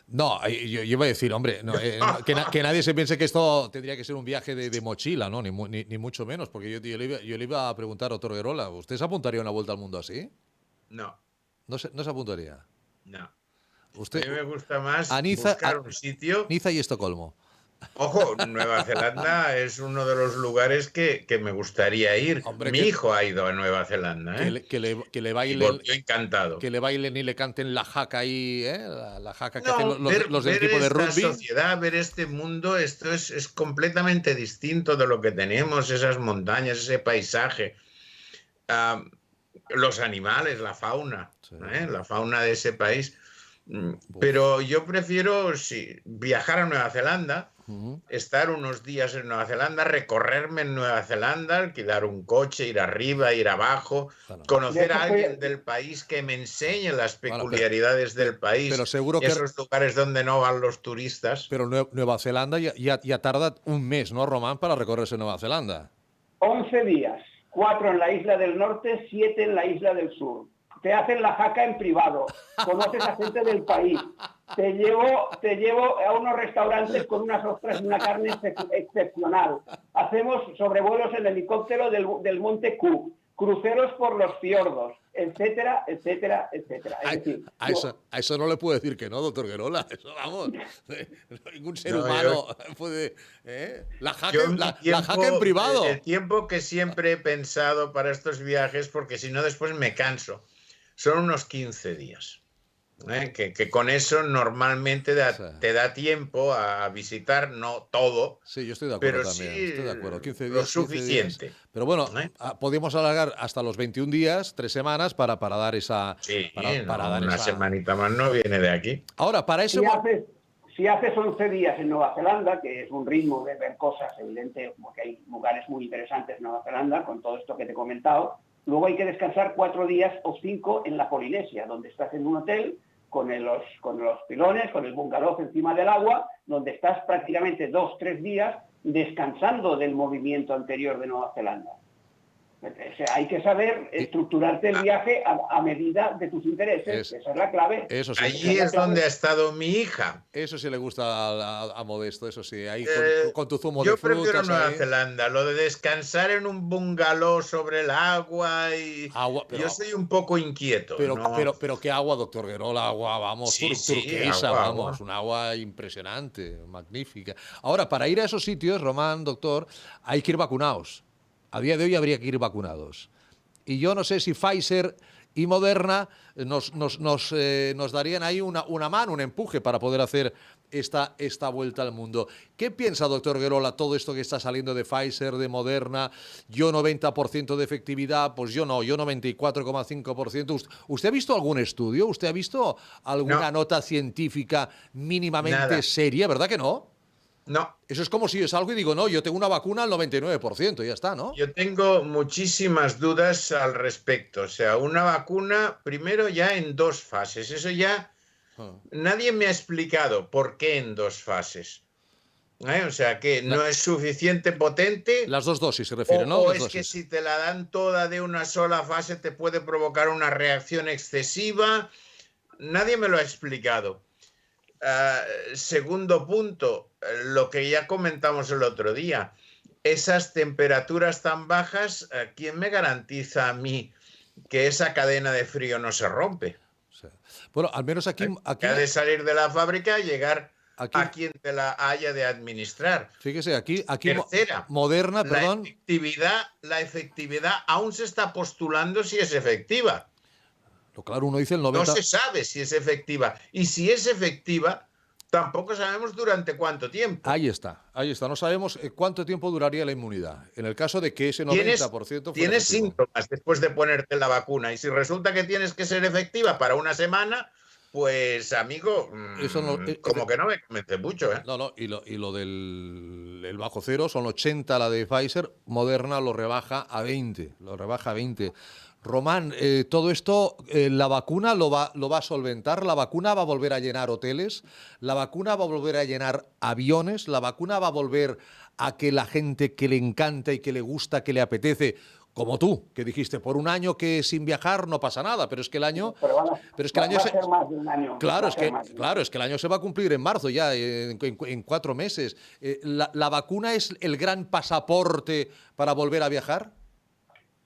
no, yo iba a decir, hombre, que nadie se piense que esto tendría que ser un viaje de mochila, ¿no? Ni mucho menos, porque yo le iba a preguntar a doctor Guerola, ¿usted se apuntaría a una vuelta al mundo así? No, No se apuntaría. no. A Usted, mí me gusta más a Niza, buscar un sitio. Niza y Estocolmo. Ojo, Nueva Zelanda es uno de los lugares que me gustaría ir. Hombre, Mi hijo ha ido a Nueva Zelanda, ¿eh? Que le Y bailen, volvió encantado. que le bailen y le canten la jaca ahí, ¿eh? La jaca que No, hacen los del ver equipo de esta rugby. sociedad, ver este mundo, esto es completamente distinto de lo que tenemos, esas montañas, ese paisaje. Ah, los animales, la fauna, Sí. la fauna de ese país. Uf. Pero yo prefiero viajar a Nueva Zelanda, Ujú. estar unos días en Nueva Zelanda, recorrerme en Nueva Zelanda, alquilar un coche, ir arriba, ir abajo, Claro. De conocer hecho, a alguien del país que me enseñe las peculiaridades del Pero país, seguro que esos lugares donde no van los turistas. pero Nueva Zelanda ya tarda un mes, ¿no, Román, para recorrerse Nueva Zelanda? 11 días, 4 en la isla del norte, 7 en la isla del sur. Te hacen la jaca en privado, conoces a gente del país. Te llevo a unos restaurantes con unas ostras y una carne excepcional. Hacemos sobrevuelos en helicóptero del monte Cook, cruceros por los fiordos, etcétera, etcétera, etcétera. Es decir, A eso no le puedo decir que no, doctor Guerola. Eso, vamos, ningún ser No, humano puede... ¿eh? La yo mi la jaca en privado. el tiempo que siempre he pensado para estos viajes, porque si no después me canso, son unos 15 días. Que con eso normalmente Sí. te da tiempo a visitar, no todo, Sí, yo estoy de acuerdo pero también, sí estoy de acuerdo. 15 lo días, 15 días. suficiente. Pero bueno, ¿Eh? podemos alargar hasta los 21 días, 3 semanas, para dar esa... Sí, Para no, dar una esa... semanita más no viene de aquí. Ahora, para eso... si haces 11 días en Nueva Zelanda, que es un ritmo de ver cosas, evidente, porque hay lugares muy interesantes en Nueva Zelanda, con todo esto que te he comentado, luego hay que descansar 4 días o 5 en la Polinesia, donde estás en un hotel con los pilones, con el bungalow encima del agua, donde estás prácticamente 2-3 días descansando del movimiento anterior de Nueva Zelanda. O sea, hay que saber estructurarte el viaje a medida de tus intereses. Esa es la clave. Eso sí. Allí es donde ha estado mi hija. Eso sí le gusta a Modesto, eso sí. Ahí con tu zumo de Yo frutas. prefiero Nueva Ahí. Zelanda, lo de descansar en un bungalow sobre el agua y yo soy un poco inquieto. Pero qué agua, doctor Guerola, agua, vamos, Sí, turquesa, agua, vamos, agua. un agua impresionante, magnífica. Ahora, para ir a esos sitios, Román, doctor, hay que ir vacunados. A día de hoy habría que ir vacunados. Y yo no sé si Pfizer y Moderna nos darían ahí una mano, un empuje para poder hacer esta vuelta al mundo. ¿Qué piensa, doctor Guerola, todo esto que está saliendo de Pfizer, de Moderna? Yo 90% de efectividad, pues yo no, yo 94,5%. ¿Usted ha visto algún estudio? ¿Usted ha visto alguna nota científica mínimamente seria? ¿Verdad que no? No. Eso es como si es algo y digo, no, yo tengo una vacuna al 99%, ya está, ¿no? Yo tengo muchísimas dudas al respecto. O sea, una vacuna, primero ya en 2 fases. Eso ya nadie me ha explicado por qué en 2 fases. O sea, que no es suficiente potente. Las 2 dosis se refiere, ¿no? O Las es dosis. que si te la dan toda de una sola fase te puede provocar una reacción excesiva. Nadie me lo ha explicado. Segundo punto, lo que ya comentamos el otro día, esas temperaturas tan bajas, ¿quién me garantiza a mí que esa cadena de frío no se rompe? Sí. Bueno, al menos aquí Ha de salir de la fábrica y llegar a quien te la haya de administrar. Fíjese, aquí Tercera, Moderna, perdón. La efectividad aún se está postulando si es efectiva. Claro, uno dice el 90%. No se sabe si es efectiva. Y si es efectiva, tampoco sabemos durante cuánto tiempo. Ahí está. No sabemos cuánto tiempo duraría la inmunidad. En el caso de que ese 90% tienes síntomas después de ponerte la vacuna. Y si resulta que tienes que ser efectiva para una semana, pues, amigo, eso no, como que no me convence mucho, ¿eh? No, y lo del bajo cero son 80 la de Pfizer, Moderna lo rebaja a 20. Román, todo esto, ¿la vacuna lo va a solventar? ¿La vacuna va a volver a llenar hoteles? ¿La vacuna va a volver a llenar aviones? ¿La vacuna va a volver a que la gente que le encanta y que le gusta, que le apetece, como tú, que dijiste, por un año que sin viajar no pasa nada, pero es que el año... Pero es que va a ser más de un año. Claro, es que el año se va a cumplir en marzo ya, en 4 meses. ¿La vacuna es el gran pasaporte para volver a viajar?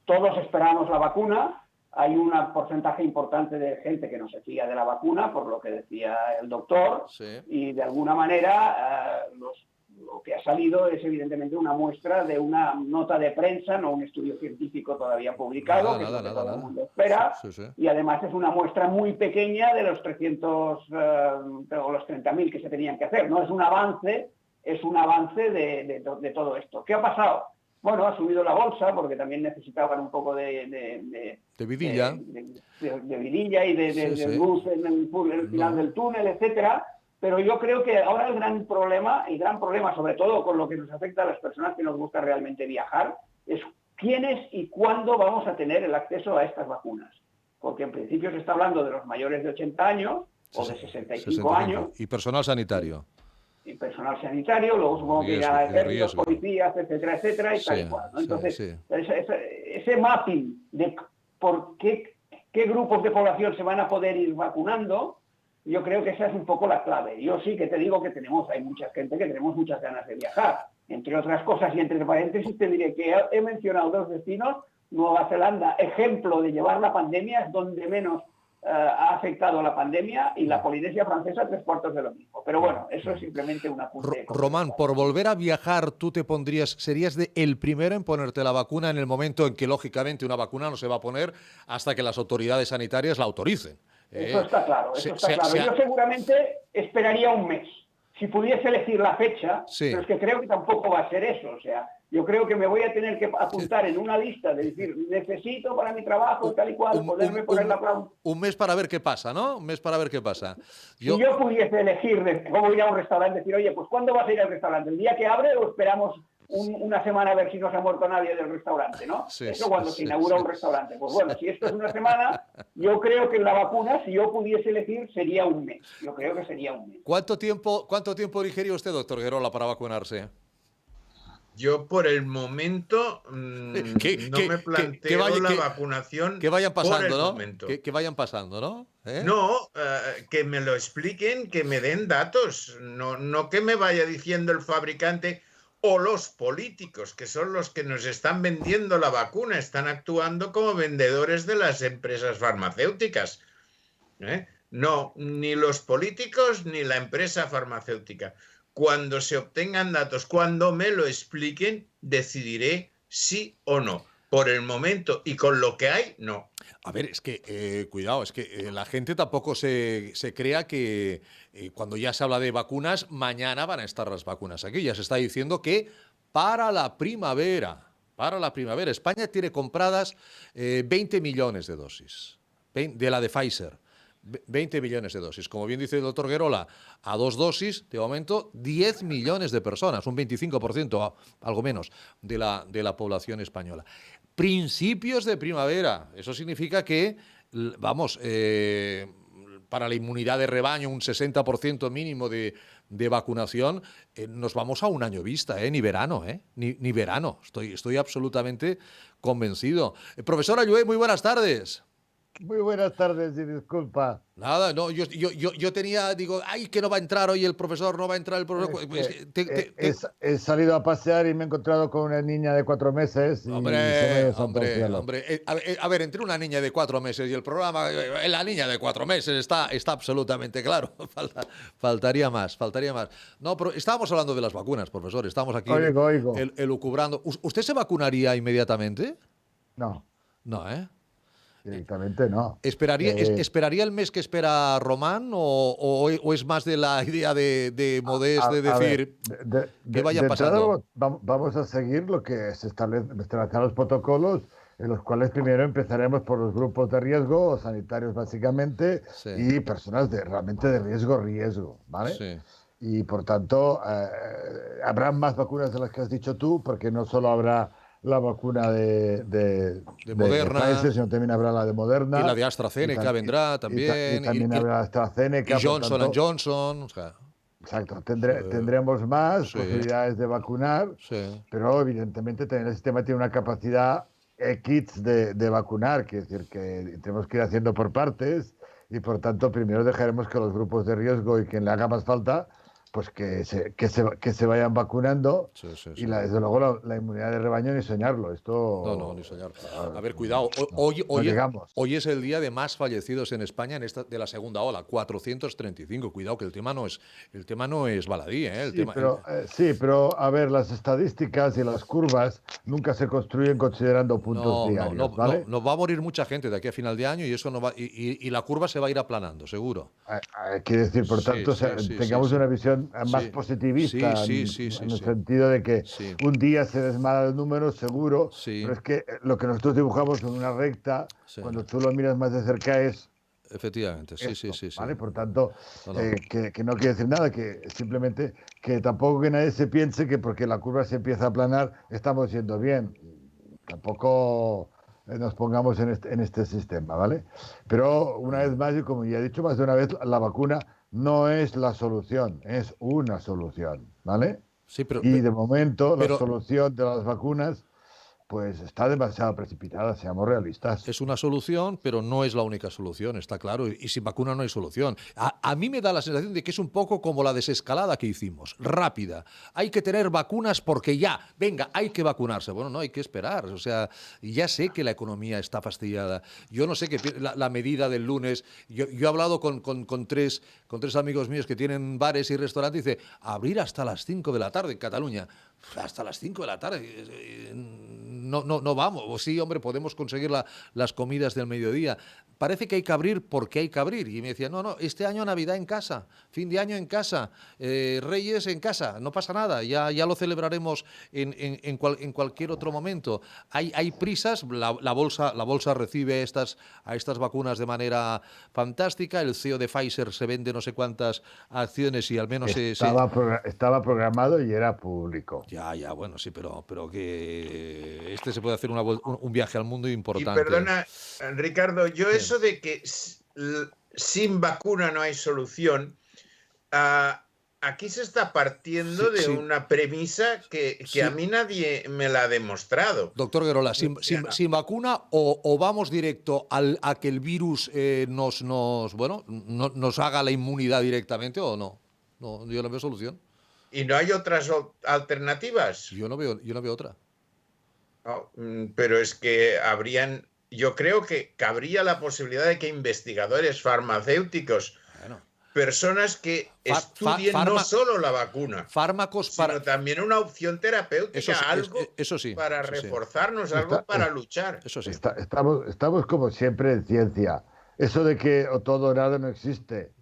Todos esperamos la vacuna. Hay un porcentaje importante de gente que no se fía de la vacuna, por lo que decía el doctor, sí. Y de alguna manera lo que ha salido es evidentemente una muestra de una nota de prensa, no un estudio científico todavía publicado, que es lo que todo el mundo espera, sí. Y además es una muestra muy pequeña de los 300 o los 30.000 que se tenían que hacer. No es un avance, de todo esto. ¿Qué ha pasado? Bueno, ha subido la bolsa porque también necesitaban un poco de vidilla. De vidilla y de luz en el final del túnel, etcétera. Pero yo creo que ahora el gran problema, sobre todo con lo que nos afecta a las personas que nos gusta realmente viajar, es quiénes y cuándo vamos a tener el acceso a estas vacunas. Porque en principio se está hablando de los mayores de 80 años o de 65 años. Y personal sanitario. Y personal sanitario, luego supongo que ya ejércitos, policías, etcétera, y tal y cual, ¿no? Entonces, ese mapping de por qué grupos de población se van a poder ir vacunando, yo creo que esa es un poco la clave. Yo sí que te digo que hay mucha gente que tenemos muchas ganas de viajar. Entre otras cosas, y entre paréntesis, te diré que he mencionado 2 destinos. Nueva Zelanda, ejemplo de llevar la pandemia, es donde menos ha afectado la pandemia, y la Polinesia Francesa 3/4 de lo mismo. Pero bueno, eso es simplemente una apunte. Román, por volver a viajar, tú serías el primero en ponerte la vacuna en el momento en que, lógicamente, una vacuna no se va a poner hasta que las autoridades sanitarias la autoricen. Eso está claro, Yo seguramente esperaría un mes. Si pudiese elegir la fecha, pero es que creo que tampoco va a ser eso. O sea, yo creo que me voy a tener que apuntar en una lista de decir, necesito para mi trabajo, tal y cual, poderme poner la plan. Un mes para ver qué pasa, ¿no? Un mes para ver qué pasa. Si yo pudiese elegir cómo ir a un restaurante, decir, oye, pues ¿cuándo vas a ir al restaurante? ¿El día que abre o esperamos una semana a ver si no se ha muerto nadie del restaurante, ¿no? Eso cuando se inaugura un restaurante. Pues bueno, si esto es una semana, yo creo que la vacuna, si yo pudiese elegir, sería un mes. Yo creo que sería un mes. ¿Cuánto tiempo elegiría usted, doctor Guerola, para vacunarse? Yo por el momento no me planteo la vacunación. Que vayan pasando, ¿no? Momento. Que vayan pasando, ¿no? No, que me lo expliquen, que me den datos, no que me vaya diciendo el fabricante o los políticos, que son los que nos están vendiendo la vacuna, están actuando como vendedores de las empresas farmacéuticas. No, ni los políticos ni la empresa farmacéutica. Cuando se obtengan datos, cuando me lo expliquen, decidiré sí o no. Por el momento y con lo que hay, no. A ver, es que, cuidado, es que la gente tampoco se crea que cuando ya se habla de vacunas, mañana van a estar las vacunas aquí. Ya se está diciendo que para la primavera, España tiene compradas 20 millones de dosis de la de Pfizer. 20 millones de dosis. Como bien dice el doctor Guerola, a 2 dosis, de momento, 10 millones de personas, un 25%, algo menos, de la población española. Principios de primavera. Eso significa que, vamos, para la inmunidad de rebaño, un 60% mínimo de vacunación, nos vamos a un año vista, ni verano, ni verano. Estoy absolutamente convencido. Profesor Ayué, muy buenas tardes. Muy buenas tardes y disculpa. Nada, no, yo tenía, digo, ay, que no va a entrar hoy el profesor, no va a entrar el profesor. He salido a pasear y me he encontrado con una niña de 4 meses. Hombre. A ver, entre una niña de 4 meses y el programa, la niña de 4 meses está absolutamente claro. Faltaría más. No, pero estábamos hablando de las vacunas, profesor. Estamos aquí Oigo. elucubrando. ¿Usted se vacunaría inmediatamente? No. No, ¿eh? Directamente no. ¿Esperaría el mes que espera Román o es más de la idea de Modest de decir que vayan pasando? Vamos a seguir lo que se establecen los protocolos, en los cuales primero empezaremos por los grupos de riesgo, sanitarios básicamente, sí, y personas realmente de riesgo, ¿vale? Sí. Y por tanto, habrá más vacunas de las que has dicho tú, porque no solo habrá la vacuna de Moderna. Pfizer, sino también habrá la de Moderna. Y la de AstraZeneca vendrá también. Y también habrá AstraZeneca. Y Johnson tanto, Johnson. O sea, exacto, tendremos más posibilidades de vacunar, pero evidentemente también el sistema tiene una capacidad X de vacunar, que es decir, que tenemos que ir haciendo por partes y por tanto primero dejaremos que los grupos de riesgo y quien le haga más falta, pues que se vayan vacunando y desde luego la inmunidad de rebaño ni soñarlo. Esto no, ni soñar. A ver, cuidado. Hoy es el día de más fallecidos en España de la segunda ola, 435. Cuidado que el tema no es baladí, ¿eh? Sí, pero a ver, las estadísticas y las curvas nunca se construyen considerando puntos diarios, ¿vale? No, va a morir mucha gente de aquí a final de año y eso no va y la curva se va a ir aplanando, seguro. Quiere decir, por tanto, tengamos una visión más positivista en el sentido de que un día se desmara el número, seguro, pero es que lo que nosotros dibujamos en una recta, cuando tú lo miras más de cerca es... Efectivamente, sí. ¿Vale? Por tanto, que no quiere decir nada, que simplemente que tampoco que nadie se piense que porque la curva se empieza a aplanar estamos yendo bien. Tampoco nos pongamos en este sistema, ¿vale? Pero una vez más, y como ya he dicho más de una vez, la vacuna no es la solución, es una solución, ¿vale? Sí, y de momento la solución de las vacunas pues está demasiado precipitada, seamos realistas. Es una solución, pero no es la única solución, está claro, y sin vacuna no hay solución. A mí me da la sensación de que es un poco como la desescalada que hicimos, rápida. Hay que tener vacunas porque venga, hay que vacunarse. Bueno, no, hay que esperar, o sea, ya sé que la economía está fastidiada. Yo no sé qué la medida del lunes, yo he hablado con tres amigos míos que tienen bares y restaurantes, y dice, abrir hasta las 5 de la tarde en Cataluña. Hasta las 5 de la tarde. No vamos. O sí, hombre, podemos conseguir las comidas del mediodía. Parece que hay que abrir porque hay que abrir. Y me decía, no, este año Navidad en casa, fin de año en casa, Reyes en casa, no pasa nada, ya lo celebraremos en cualquier otro momento. Hay prisas, la bolsa recibe a estas vacunas de manera fantástica, el CEO de Pfizer se vende no sé cuántas acciones y al menos estaba programado y era público. Ya, bueno, sí, pero que se puede hacer un viaje al mundo importante. Y perdona, Ricardo, yo eso de que sin vacuna no hay solución, aquí se está partiendo de una premisa que a mí nadie me la ha demostrado. Doctor Guerola, sin vacuna o vamos directo a que el virus nos haga la inmunidad directamente o no. No, yo no veo solución. ¿Y no hay otras alternativas? Yo no veo otra. No, pero es que yo creo que cabría la posibilidad de que investigadores farmacéuticos, personas que estudien no solo la vacuna, sino también una opción terapéutica, para reforzarnos, algo para luchar. Eso sí. Estamos como siempre en ciencia. Eso de que o todo o nada no existe.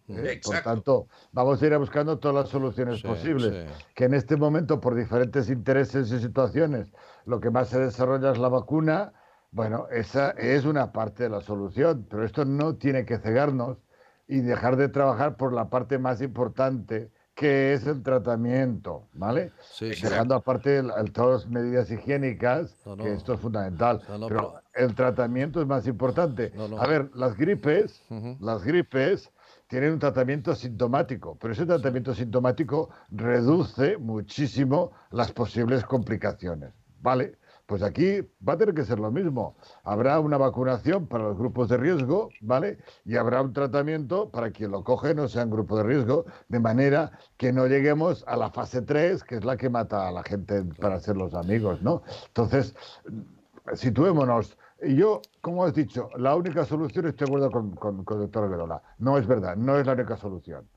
Por tanto, vamos a ir buscando todas las soluciones posibles. Que en este momento, por diferentes intereses y situaciones, lo que más se desarrolla es la vacuna. Bueno, esa es una parte de la solución, pero esto no tiene que cegarnos y dejar de trabajar por la parte más importante, que es el tratamiento, ¿vale? Dejando aparte todas las medidas higiénicas, que esto es fundamental. Pero el tratamiento es más importante. A ver, las gripes tienen un tratamiento sintomático, pero ese tratamiento sintomático reduce muchísimo las posibles complicaciones, ¿vale? Pues aquí va a tener que ser lo mismo. Habrá una vacunación para los grupos de riesgo, ¿vale? Y habrá un tratamiento para quien lo coge no sea un grupo de riesgo, de manera que no lleguemos a la fase 3, que es la que mata a la gente para ser los amigos, ¿no? Entonces, situémonos. Y yo, como has dicho, la única solución, estoy de acuerdo con el doctor Guerola, no es verdad, no es la única solución.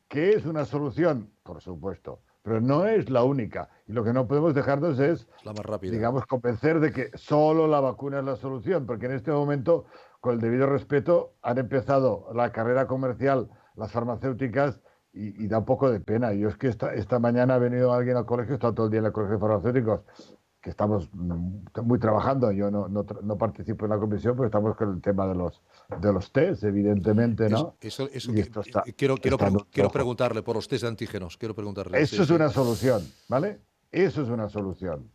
¿Qué es una solución? Por supuesto, pero no es la única. Y lo que no podemos dejarnos es, la más rápida, digamos, convencer de que solo la vacuna es la solución, porque en este momento, con el debido respeto, han empezado la carrera comercial, las farmacéuticas, y da un poco de pena. Yo es que esta mañana ha venido alguien al colegio, está todo el día en el colegio de farmacéuticos, que estamos muy trabajando. Yo no participo en la comisión, pero estamos con el tema de los test, evidentemente, ¿no? Quiero preguntarle por los test de antígenos. Quiero preguntarle. Eso es una solución, ¿vale? Eso es una solución.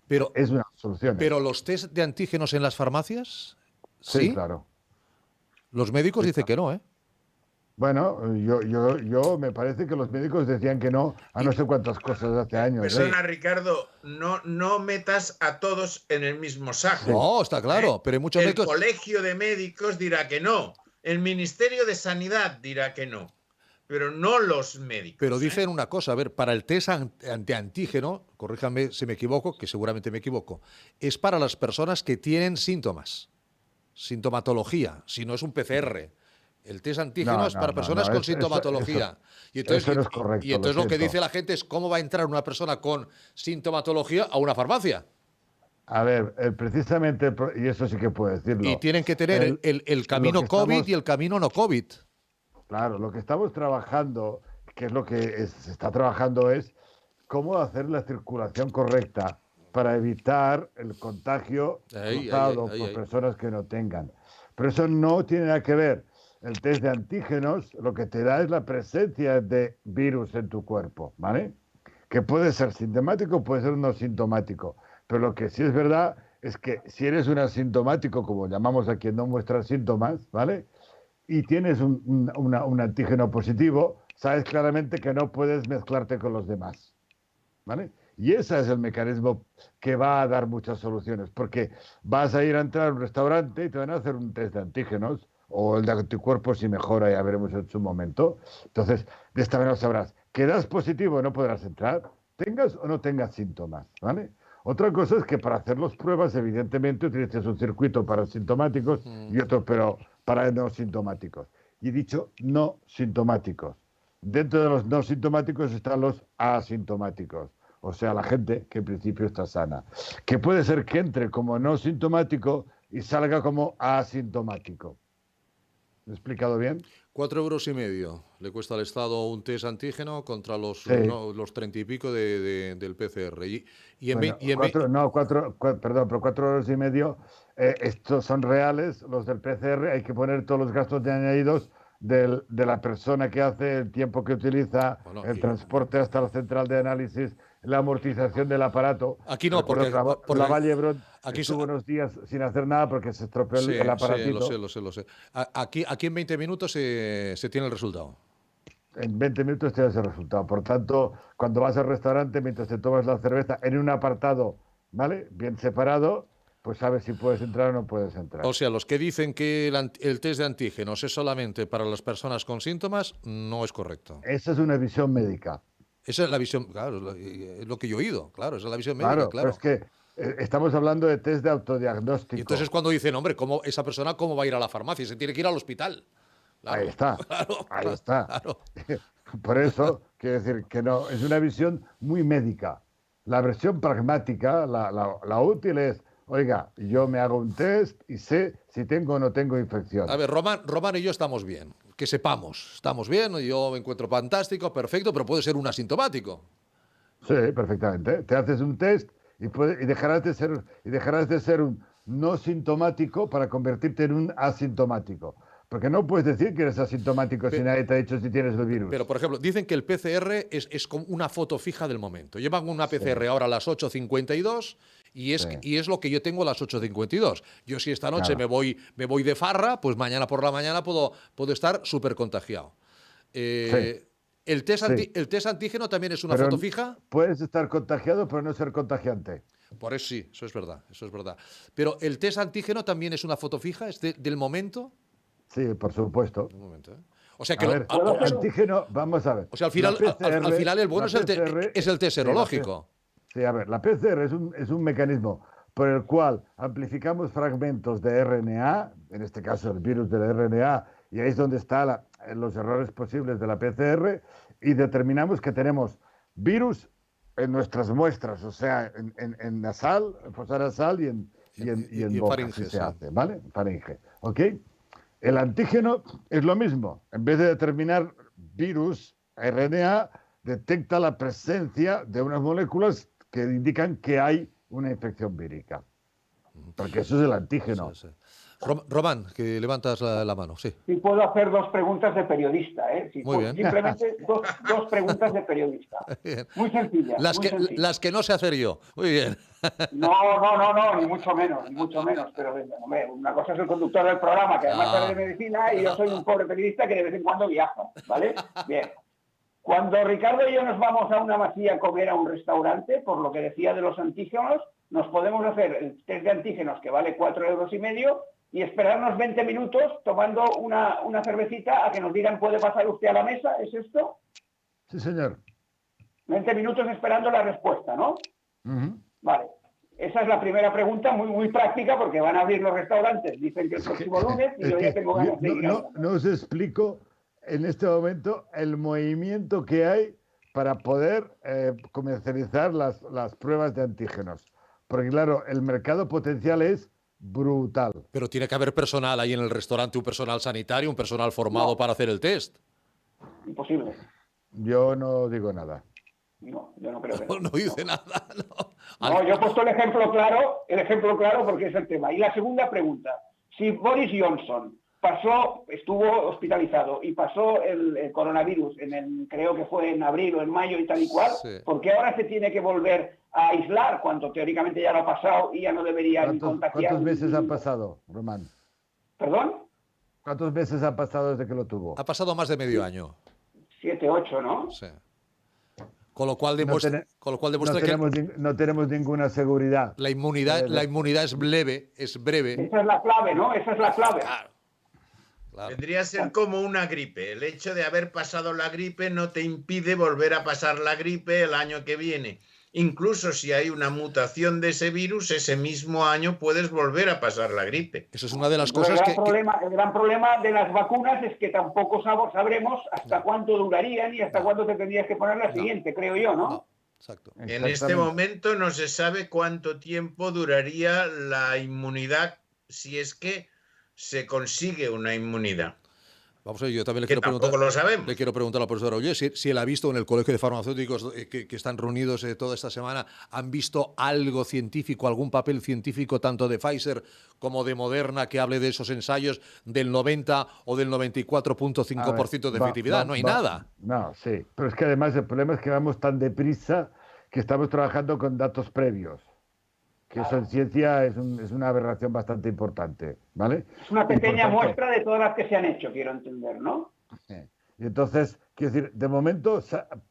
Pero, es una solución. ¿Pero los test de antígenos en las farmacias? Sí, claro. Los médicos dicen que no, ¿eh? Bueno, yo me parece que los médicos decían que no a no sé cuántas cosas hace años. Perdona, Ricardo, no metas a todos en el mismo saco. No, está claro, pero hay muchos el médicos... Colegio de Médicos dirá que no, el Ministerio de Sanidad dirá que no, pero no los médicos. Pero dicen una cosa, a ver, para el test antígeno, corríjame si me equivoco, que seguramente me equivoco, es para las personas que tienen síntomas, sintomatología, si no es un PCR. El test antígeno es para personas con sintomatología. Y entonces, eso no es correcto. Y entonces lo que dice la gente es cómo va a entrar una persona con sintomatología a una farmacia. A ver, precisamente, y eso sí que puedo decirlo. Y tienen que tener el camino COVID y el camino no COVID. Claro, lo que estamos trabajando, que es lo que se está trabajando, es cómo hacer la circulación correcta para evitar el contagio cruzado por personas que no tengan. Pero eso no tiene nada que ver. El test de antígenos lo que te da es la presencia de virus en tu cuerpo, ¿vale? Que puede ser sintomático, puede ser no sintomático. Pero lo que sí es verdad es que si eres un asintomático, como llamamos a quien no muestra síntomas, ¿vale? Y tienes un antígeno positivo, sabes claramente que no puedes mezclarte con los demás, ¿vale? Y ese es el mecanismo que va a dar muchas soluciones, porque vas a ir a entrar a un restaurante y te van a hacer un test de antígenos, o el de anticuerpos si mejora, ya veremos en su momento. Entonces, de esta manera sabrás, quedas positivo, no podrás entrar, tengas o no tengas síntomas, ¿vale? Otra cosa es que para hacer las pruebas, evidentemente, utilices un circuito para sintomáticos y otro, pero para no sintomáticos. Y he dicho no sintomáticos. Dentro de los no sintomáticos están los asintomáticos, o sea, la gente que en principio está sana. Que puede ser que entre como no sintomático y salga como asintomático. ¿Me he explicado bien? 4,5 € le cuesta al Estado un test antígeno contra los 30 y pico del PCR. Perdón, pero 4,5 €, estos son reales, los del PCR, hay que poner todos los gastos de añadidos de la persona que hace, el tiempo que utiliza, el transporte hasta la central de análisis, la amortización del aparato. Aquí no, porque la Valle Hebrón aquí estuvo unos días sin hacer nada porque se estropeó el aparatito. Sí, lo sé. Aquí en 20 minutos se tiene el resultado. En 20 minutos tienes el resultado. Por tanto, cuando vas al restaurante, mientras te tomas la cerveza en un apartado, ¿vale? Bien separado, pues sabes si puedes entrar o no puedes entrar. O sea, los que dicen que el test de antígenos es solamente para las personas con síntomas, no es correcto. Esa es una visión médica. Esa es la visión, claro, es lo que yo he oído, claro, esa es la visión médica, claro. Pero es que estamos hablando de test de autodiagnóstico. Y entonces cuando dicen, hombre, esa persona cómo va a ir a la farmacia? Se tiene que ir al hospital. Claro, ahí está, ahí está. Claro. Por eso, quiero decir que no, es una visión muy médica. La versión pragmática, la útil es, oiga, yo me hago un test y sé si tengo o no tengo infección. A ver, Román y yo estamos bien, que sepamos, estamos bien, yo me encuentro fantástico, perfecto, pero puede ser un asintomático. Sí, perfectamente. Te haces un test y dejarás de ser un no sintomático para convertirte en un asintomático. Porque no puedes decir que eres asintomático si nadie te ha dicho si tienes el virus. Pero, por ejemplo, dicen que el PCR es como una foto fija del momento. Llevan una PCR ahora a las 8:52 y es lo que yo tengo a las 8:52. Yo si esta noche me voy de farra, pues mañana por la mañana puedo estar súper contagiado. ¿El test antígeno también es una foto fija? Puedes estar contagiado, pero no ser contagiante. Por eso sí, eso es verdad. Pero ¿el test antígeno también es una foto fija? ¿Es del momento? Sí, por supuesto. Un momento, ¿eh? O sea que antígeno, vamos a ver. O sea, al final el bueno es el test serológico. Sí, a ver, la PCR es un mecanismo por el cual amplificamos fragmentos de RNA, en este caso el virus del RNA, y ahí es donde están los errores posibles de la PCR, y determinamos que tenemos virus en nuestras muestras, o sea, en nasal, en fosa nasal y en boca, faringe, si se hace, ¿vale? Faringe, ¿ok? El antígeno es lo mismo. En vez de determinar virus, RNA detecta la presencia de unas moléculas que indican que hay una infección vírica. Porque eso es el antígeno. Sí. Román, que levantas la mano, sí. Sí, puedo hacer 2 preguntas de periodista, ¿eh? Sí, muy bien. Simplemente dos preguntas de periodista. Muy sencillas. Las que no sé hacer yo. Muy bien. No, ni mucho menos. Pero hombre, una cosa es el conductor del programa, que además sabe de medicina, y yo soy un pobre periodista que de vez en cuando viaja, ¿vale? Bien. Cuando Ricardo y yo nos vamos a una masía a comer a un restaurante, por lo que decía de los antígenos, nos podemos hacer el test de antígenos que vale 4,5 € y esperarnos 20 minutos tomando una cervecita a que nos digan ¿puede pasar usted a la mesa? ¿Es esto? Sí, señor. 20 minutos esperando la respuesta, ¿no? Vale. Esa es la primera pregunta, muy práctica, porque van a abrir los restaurantes, dicen que el próximo lunes, y yo ya tengo ganas de ir. No os explico en este momento el movimiento que hay para poder comercializar las pruebas de antígenos. Porque claro, el mercado potencial es brutal. Pero tiene que haber personal ahí en el restaurante, un personal sanitario, un personal formado para hacer el test. Imposible. Yo no digo nada. No, yo no creo que no dice nada. No, yo he puesto el ejemplo claro porque es el tema. Y la segunda pregunta, si Boris Johnson estuvo hospitalizado y pasó el coronavirus creo que fue en abril o en mayo y tal y cual, sí. ¿Por qué ahora se tiene que volver a aislar cuando teóricamente ya lo ha pasado y ya no debería ni contagiar? ¿Cuántos meses han pasado, Román? ¿Perdón? ¿Cuántos meses han pasado desde que lo tuvo? Ha pasado más de medio año. 7, 8, ¿no? Sí. Con lo cual demuestra, no tenemos ninguna seguridad. La inmunidad es breve. Esa es la clave, ¿no? Esa es la clave. Claro. Vendría a ser como una gripe. El hecho de haber pasado la gripe no te impide volver a pasar la gripe el año que viene. Incluso si hay una mutación de ese virus, ese mismo año puedes volver a pasar la gripe. Eso es una de las cosas El gran problema de las vacunas es que tampoco sabremos hasta cuánto durarían y hasta cuándo te tendrías que poner la siguiente, creo yo, ¿no? Exacto. En este momento no se sabe cuánto tiempo duraría la inmunidad si es que se consigue una inmunidad. Vamos a ver, yo también le quiero preguntar a la profesora Ollé si él ha visto en el Colegio de Farmacéuticos que están reunidos toda esta semana, ¿han visto algo científico, algún papel científico tanto de Pfizer como de Moderna que hable de esos ensayos del 90 o del 94.5% de efectividad? No hay nada. No, sí, pero es que además el problema es que vamos tan deprisa que estamos trabajando con datos previos. Que eso en ciencia es una aberración bastante importante, ¿vale? Es una pequeña muestra de todas las que se han hecho, quiero entender, ¿no? Y entonces, quiero decir, de momento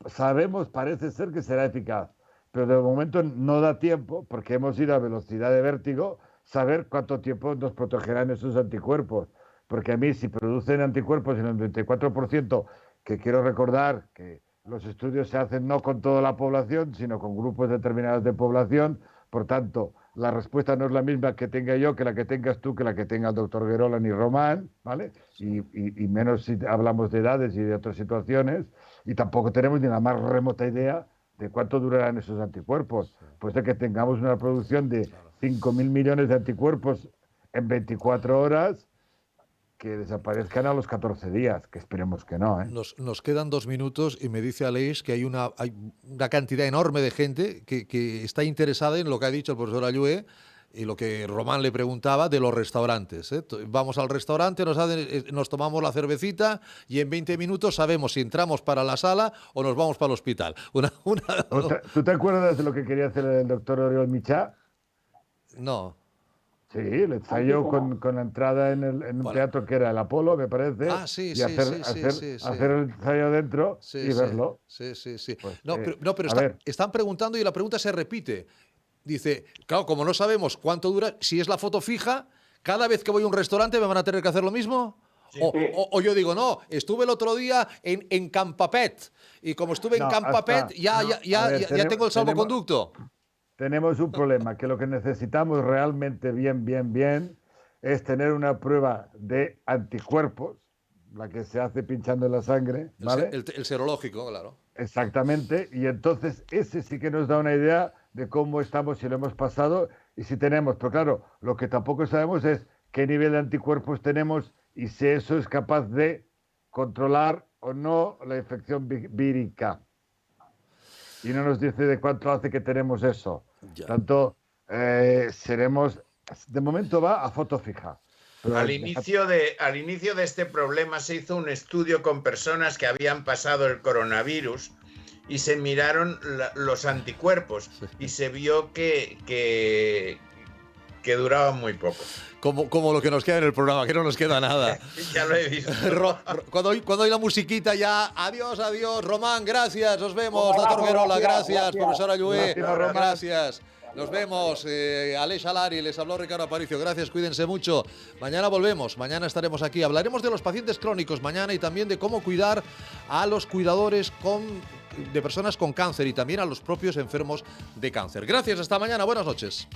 sabemos, parece ser que será eficaz, pero de momento no da tiempo, porque hemos ido a velocidad de vértigo, saber cuánto tiempo nos protegerán esos anticuerpos. Porque a mí, si producen anticuerpos en el 94%, que quiero recordar que los estudios se hacen no con toda la población, sino con grupos determinados de población. Por tanto, la respuesta no es la misma que tenga yo, que la que tengas tú, que la que tenga el doctor Guerola ni Román, ¿vale? Y menos si hablamos de edades y de otras situaciones, y tampoco tenemos ni la más remota idea de cuánto durarán esos anticuerpos. Pues de que tengamos una producción de 5.000 millones de anticuerpos en 24 horas, que desaparezcan a los 14 días, que esperemos que no. Nos quedan 2 minutos y me dice Aleix que hay una cantidad enorme de gente que está interesada en lo que ha dicho el profesor Allué y lo que Román le preguntaba de los restaurantes. Vamos al restaurante, nos tomamos la cervecita y en 20 minutos sabemos si entramos para la sala o nos vamos para el hospital. ¿Tú te acuerdas de lo que quería hacer el doctor Oriol Michá? No. Sí, el ensayo con la entrada en un teatro que era el Apolo, me parece. Y hacer el ensayo dentro y verlo. Sí. Pues, pero están preguntando y la pregunta se repite. Dice, claro, como no sabemos cuánto dura, si es la foto fija, cada vez que voy a un restaurante me van a tener que hacer lo mismo. Sí. O yo digo, no, estuve el otro día en Campapet y como estuve en Campapet ya tengo el salvoconducto. Tenemos un problema, que lo que necesitamos realmente bien, es tener una prueba de anticuerpos, la que se hace pinchando en la sangre, ¿vale? El serológico, claro. Exactamente, y entonces ese sí que nos da una idea de cómo estamos, si lo hemos pasado y si tenemos. Pero claro, lo que tampoco sabemos es qué nivel de anticuerpos tenemos y si eso es capaz de controlar o no la infección vírica. Y no nos dice de cuánto hace que tenemos eso. Ya. Tanto seremos, de momento va a foto fija, Al inicio de este problema se hizo un estudio con personas que habían pasado el coronavirus y se miraron los anticuerpos y se vio que duraban muy poco. Como lo que nos queda en el programa, que no nos queda nada. Ya lo he visto. Cuando hay la musiquita ya, adiós, Román, gracias, nos vemos, doctor Guerola, gracias, profesor Ayué, gracias. Nos vemos, Aleix Alari, les habló Ricardo Aparicio, gracias, cuídense mucho. Mañana volvemos, mañana estaremos aquí, hablaremos de los pacientes crónicos mañana y también de cómo cuidar a los cuidadores de personas con cáncer y también a los propios enfermos de cáncer. Gracias, hasta mañana, buenas noches.